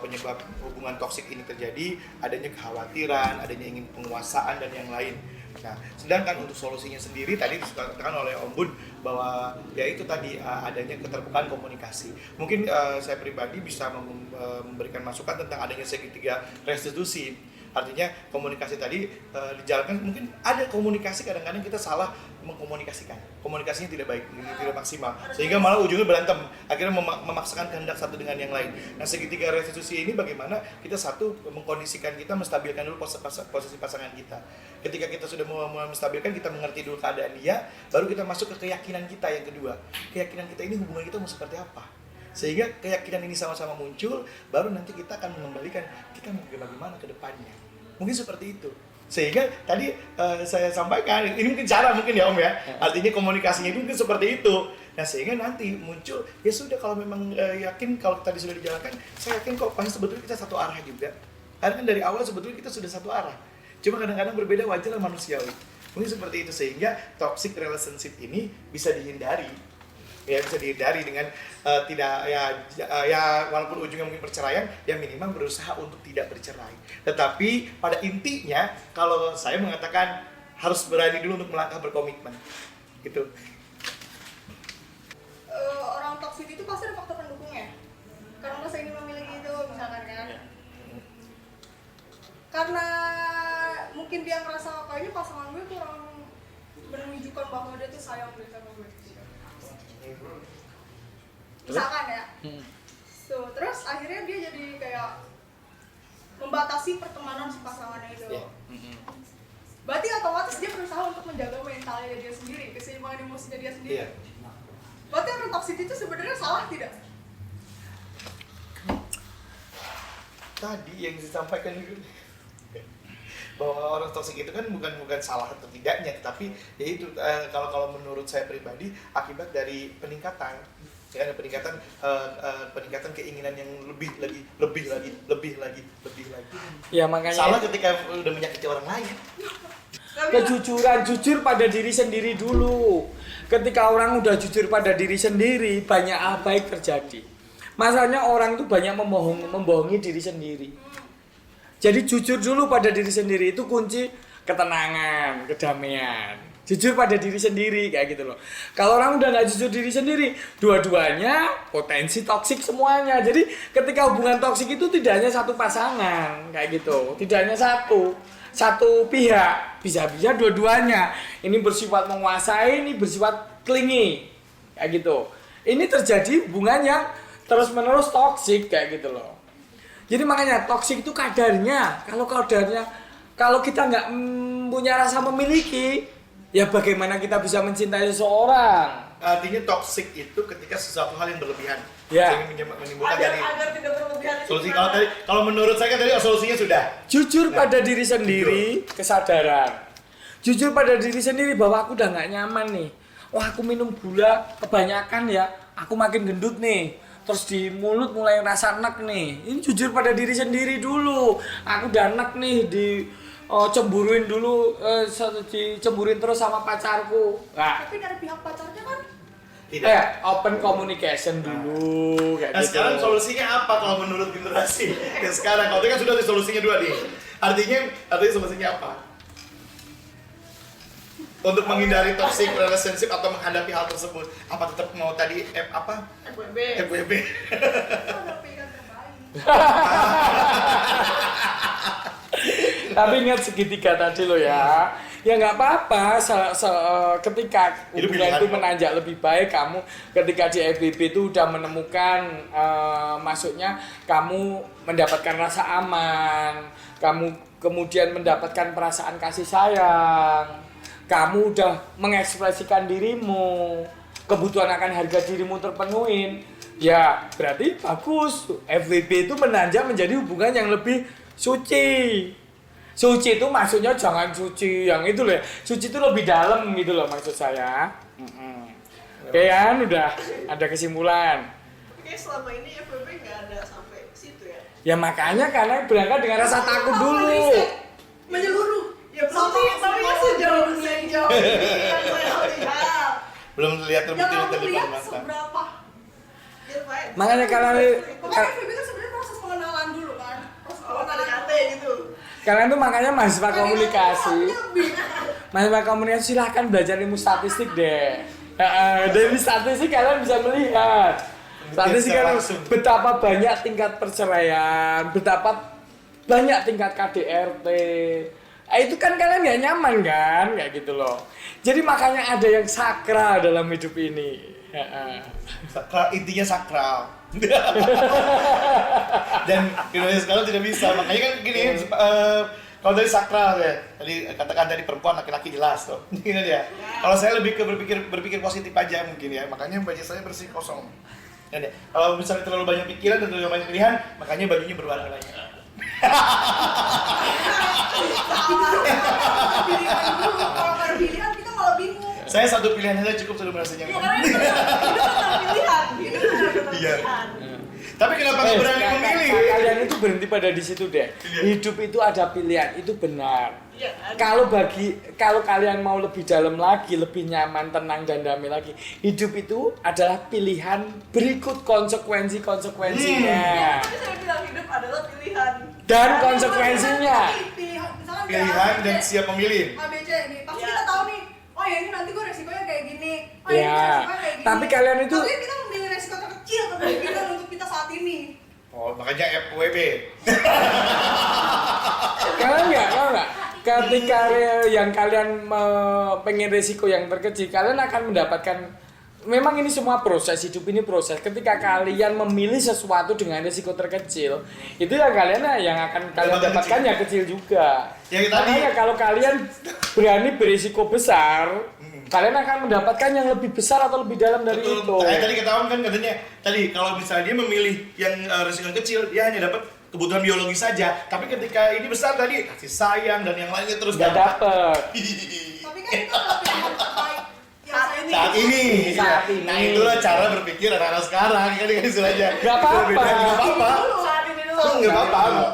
penyebab hubungan toksik ini terjadi adanya kekhawatiran, adanya ingin penguasaan dan yang lain. Nah, sedangkan untuk solusinya sendiri tadi dikatakan oleh Om Bun bahwa ya itu tadi adanya keterbukaan komunikasi. Mungkin saya pribadi bisa memberikan masukan tentang adanya segitiga restitusi. Artinya komunikasi tadi dijalankan, mungkin ada komunikasi kadang-kadang kita salah mengkomunikasikan, komunikasinya tidak baik, tidak maksimal, sehingga malah ujungnya berantem, akhirnya memaksakan kehendak satu dengan yang lain. Nah, segitiga restitusi ini bagaimana kita satu mengkondisikan kita, menstabilkan dulu posisi pasangan kita. Ketika kita sudah menstabilkan, kita mengerti dulu keadaan dia, baru kita masuk ke keyakinan kita yang kedua. Keyakinan kita ini, hubungan kita mau seperti apa? Sehingga keyakinan ini sama-sama muncul, baru nanti kita akan mengembalikan kita mau bagaimana ke depannya. Mungkin seperti itu. Sehingga tadi saya sampaikan, ini mungkin cara mungkin ya Om ya, artinya komunikasinya itu mungkin seperti itu. Nah, sehingga nanti muncul, ya sudah kalau memang yakin, kalau tadi sudah dijalankan, saya yakin kok pasti sebetulnya kita satu arah juga. Karena kan dari awal sebetulnya kita sudah satu arah. Cuma kadang-kadang berbeda, wajar manusiawi. Mungkin seperti itu, sehingga toxic relationship ini bisa dihindari. Ya, bisa dihindari dengan tidak ya walaupun ujungnya mungkin perceraian, ya minimal berusaha untuk tidak bercerai. Tetapi pada intinya kalau saya mengatakan harus berani dulu untuk melangkah berkomitmen gitu. Orang toksik itu pasti ada faktor pendukungnya. Karena saya ingin memiliki itu misalkan kan. Karena mungkin dia merasa kayaknya pasangan gue kurang menunjukkan bahwa dia tuh sayang sama gue. Misalkan ya, terus akhirnya dia jadi kayak membatasi pertemanan si pasangannya itu. Berarti otomatis dia berusaha untuk menjaga mentalnya dia sendiri, keseimbangan emosinya dia sendiri. Berarti orang toksik itu sebenarnya salah tidak? Tadi yang disampaikan itu bahwa orang toksik itu kan bukan salah atau tidaknya, tetapi yaitu kalau menurut saya pribadi akibat dari peningkatan peningkatan keinginan yang lebih lagi. Ya makanya salah ketika udah menyakiti orang lain. Kejujuran, jujur pada diri sendiri dulu. Ketika orang udah jujur pada diri sendiri, banyak hal baik terjadi. Masalahnya orang itu banyak membohongi diri sendiri. Jadi jujur dulu pada diri sendiri, itu kunci ketenangan, kedamaian. Jujur pada diri sendiri kayak gitu loh. Kalau orang udah nggak jujur diri sendiri, dua-duanya potensi toksik semuanya. Jadi ketika hubungan toksik itu tidak hanya satu pasangan kayak gitu, tidak hanya satu pihak, bisa-bisa dua-duanya. Ini bersifat menguasai, ini bersifat clingy kayak gitu. Ini terjadi hubungan yang terus-menerus toksik kayak gitu loh. Jadi makanya toksik itu kadarnya. Kalau kita nggak punya rasa memiliki, ya bagaimana kita bisa mencintai seseorang? Artinya toksik itu ketika sesuatu hal yang berlebihan. Ya. Sehingga menimbulkan dari agar tidak berlebihan. solusi. Kalau menurut saya kan tadi solusinya sudah. Jujur pada diri sendiri, kesadaran. Jujur pada diri sendiri bahwa aku udah nggak nyaman nih. Wah, aku minum gula kebanyakan ya, aku makin gendut nih. Terus di mulut mulai rasa enek nih. Ini jujur pada diri sendiri dulu. Aku udah enek nih, cemburuin dulu, dicemburuin terus sama pacarku. Nah, Tapi dari pihak pacarnya kan tidak. Open communication dulu kayak Nah, gitu. sekarang solusinya apa kalau menurut generasi yang sekarang? Kalau tadi kan sudah ada solusinya dua nih. Artinya solusinya apa? Untuk menghindari toxic relationship atau menghadapi hal tersebut, apa tetap mau tadi FWB? itu ada pilihan terbaik. Tapi ingat segitiga tadi lo ya. Ya nggak apa-apa. Ketika hubungan itu menanjak lebih baik, kamu ketika di FWB itu udah menemukan, maksudnya kamu mendapatkan rasa aman, kamu kemudian mendapatkan perasaan kasih sayang. Kamu udah mengekspresikan dirimu, kebutuhan akan harga dirimu terpenuhin, ya berarti bagus. FWB itu menanjak menjadi hubungan yang lebih suci. Suci itu maksudnya jangan suci yang itu loh, suci itu lebih dalam gitu loh maksud saya. Oke kan, udah ada kesimpulan. kayak selama ini FWB nggak ada sampai situ ya. Ya makanya karena berangkat dengan rasa takut dulu. Menyeluruh. Ya tapi kan sejauh ini yang saya lihat. Belum terlihat Yang terbukti kamu dari lihat depan mata. seberapa? Ya, Pak. Makanya kalau Makanya FWB kan sebenarnya proses pengenalan dulu kan. Proses pengenalan PDKT gitu. kalian tuh makanya mahasiswa komunikasi. Lebih. Mahasiswa komunikasi silahkan belajar ilmu statistik deh. Dari statistik kalian bisa melihat. Statistik kalian betapa banyak tingkat perceraian, betapa banyak tingkat KDRT. Itu kan kalian nggak nyaman kan, kayak gitu loh. Jadi makanya ada yang sakral dalam hidup ini. Sakral, intinya sakral. Dan Indonesia sekarang tidak bisa, makanya kan gini, kalau dari sakral ya, tadi katakan dari perempuan laki-laki jelas tuh, gini dia. Kalau saya lebih ke berpikir positif aja mungkin ya, makanya baju saya bersih kosong. Dan ya, kalau misalnya terlalu banyak pikiran dan terlalu banyak pilihan, makanya bajunya berwarna-warna. Pilihan dulu, kalau nggak ada pilihan kita malah bingung. Saya satu pilihan saja cukup sudah merasa Ya nyaman. karena itu Pilihan, hidup benar-benar Iya. pilihan. Tapi kenapa nggak berani memilih? Kalian itu berhenti pada di situ deh. Hidup itu ada pilihan, itu benar. Iya, ada. Kalau kalian mau lebih dalam lagi, lebih nyaman, tenang dan damai lagi, hidup itu adalah pilihan berikut konsekuensinya. Tapi saya bilang hidup adalah pilihan. Dan konsekuensinya. Misalkan Pilihan dan siap memilih. ABC nih, pasti Ya. kita tahu nih. Oh ya ini nanti gue resikonya kayak gini. Oh ya, ini Ya. resikonya kayak gini. Tapi kalian itu- Tapi kita memilih resiko terkecil kemungkinan untuk kita saat ini. Oh, makanya FWB. Kalian nggak? Ketika yang kalian pengen resiko yang terkecil, kalian akan mendapatkan. Memang ini semua proses, hidup ini proses. Ketika kalian memilih sesuatu dengan resiko terkecil, itu yang akan kalian dapatkan ya kecil juga. Yang tadi. Makanya kalau kalian berani berisiko besar, kalian akan mendapatkan yang lebih besar atau lebih dalam dari Betul. itu. Tadi ketahuan kan katanya, tadi kalau misalnya dia memilih yang resiko kecil, dia hanya dapat kebutuhan biologis saja. Tapi ketika ini besar tadi kasih sayang dan yang lainnya terus Gak dapet. Tapi kan itu adalah pilihan terbaik yang saya Saat ini. Saat Iya. ini. Nah, itulah cara berpikir anak-anak sekarang kan istilahnya. Gak apa-apa. Perbedaan, nggak apa-apa. Saat ini dulu. Nggak apa-apa.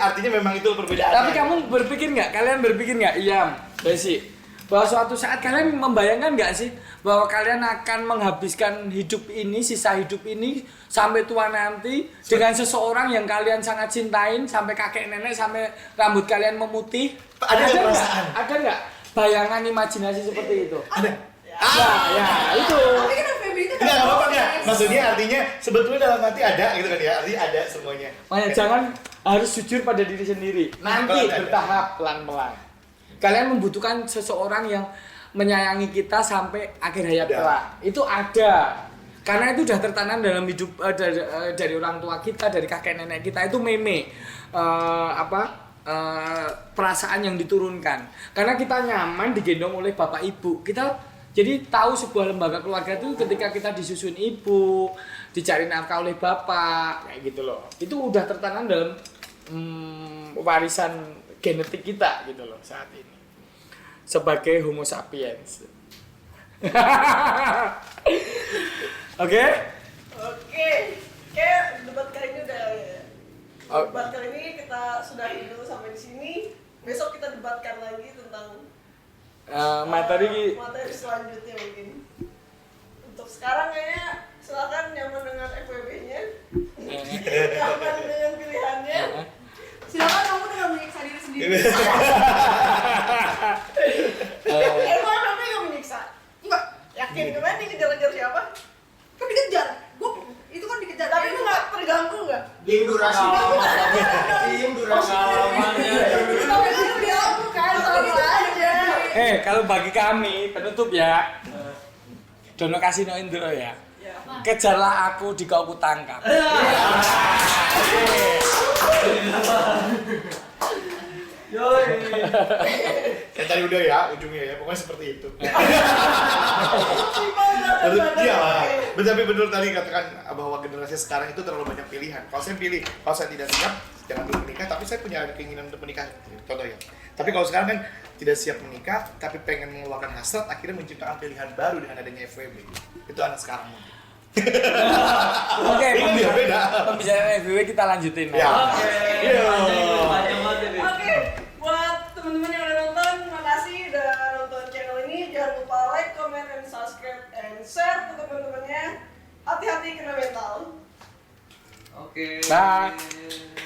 Artinya memang itu perbedaan. Tapi kamu berpikir nggak? Kalian berpikir nggak? Iya, Desi. Bahwa suatu saat kalian membayangkan nggak sih bahwa kalian akan menghabiskan hidup ini, sisa hidup ini sampai tua nanti dengan seseorang yang kalian sangat cintain sampai kakek nenek, sampai rambut kalian memutih? Ada nggak? perasaan. Ada nggak bayangan imajinasi seperti itu? Ada. Ya, itu. Tapi kan FVB itu Enggak apa-apa enggak. Maksudnya artinya sebetulnya dalam hati ada gitu kan ya. Artinya ada semuanya. Makanya jangan harus jujur pada diri sendiri. Nanti Kalau ada. bertahap pelan-pelan. Kalian membutuhkan seseorang yang menyayangi kita sampai akhir hayat Ada. kelak. Itu ada. Karena itu sudah tertanam dalam hidup dari orang tua kita, dari kakek nenek kita. Itu perasaan yang diturunkan. Karena kita nyaman digendong oleh bapak ibu. Kita jadi tahu sebuah lembaga keluarga itu ketika kita disusun ibu, dicari nafkah oleh bapak, kayak gitu loh. Itu udah tertanam dalam warisan genetik kita gitu loh saat ini. Sebagai Homo sapiens. Oke? Oke. Kayak debat kali ini udah Oh. debat kali ini kita sudahi dulu sampai di sini. Besok kita debatkan lagi tentang Materi materi selanjutnya mungkin. Untuk sekarang kayaknya silakan nyaman dengan FWB-nya, nyaman dengan pilihannya. silakan kamu dengan menyiksa diri sendiri. Emang FWB nggak menyiksa? Enggak, Yakin kemarin ini kejar-kejar siapa? kan dikejar. Gue itu kan dikejar. Tapi itu nggak terganggu nggak? Tim durasi tim durasi Tapi kan udah aku kan sama aja. kalau bagi kami penutup ya. Dono kasih noin dulu ya. Ya. Kejarlah aku jika aku tangkap. Yang tadi udah ya ujungnya ya. Pokoknya seperti itu. Simpel banget. Iya lah. Tapi benar tadi katakan bahwa generasi sekarang itu terlalu banyak pilihan. Kalau saya pilih, kalau saya tidak siap, jangan dulu menikah. Tapi saya punya keinginan untuk menikah. Contoh ya. Tapi kalau sekarang kan tidak siap menikah, tapi pengen mengeluarkan hasrat, akhirnya menciptakan pilihan baru dengan adanya FWB. Itu anak sekarang. Oke, Ini dia beda. pembicaraan FBW kita lanjutin. Ya. Oke, Iya. panjang banget ini. Oke, buat teman-teman yang udah nonton, makasih udah nonton channel ini. Jangan lupa like, comment, and subscribe, and share ke teman-temannya. Hati-hati kena mental. Oke. Bye.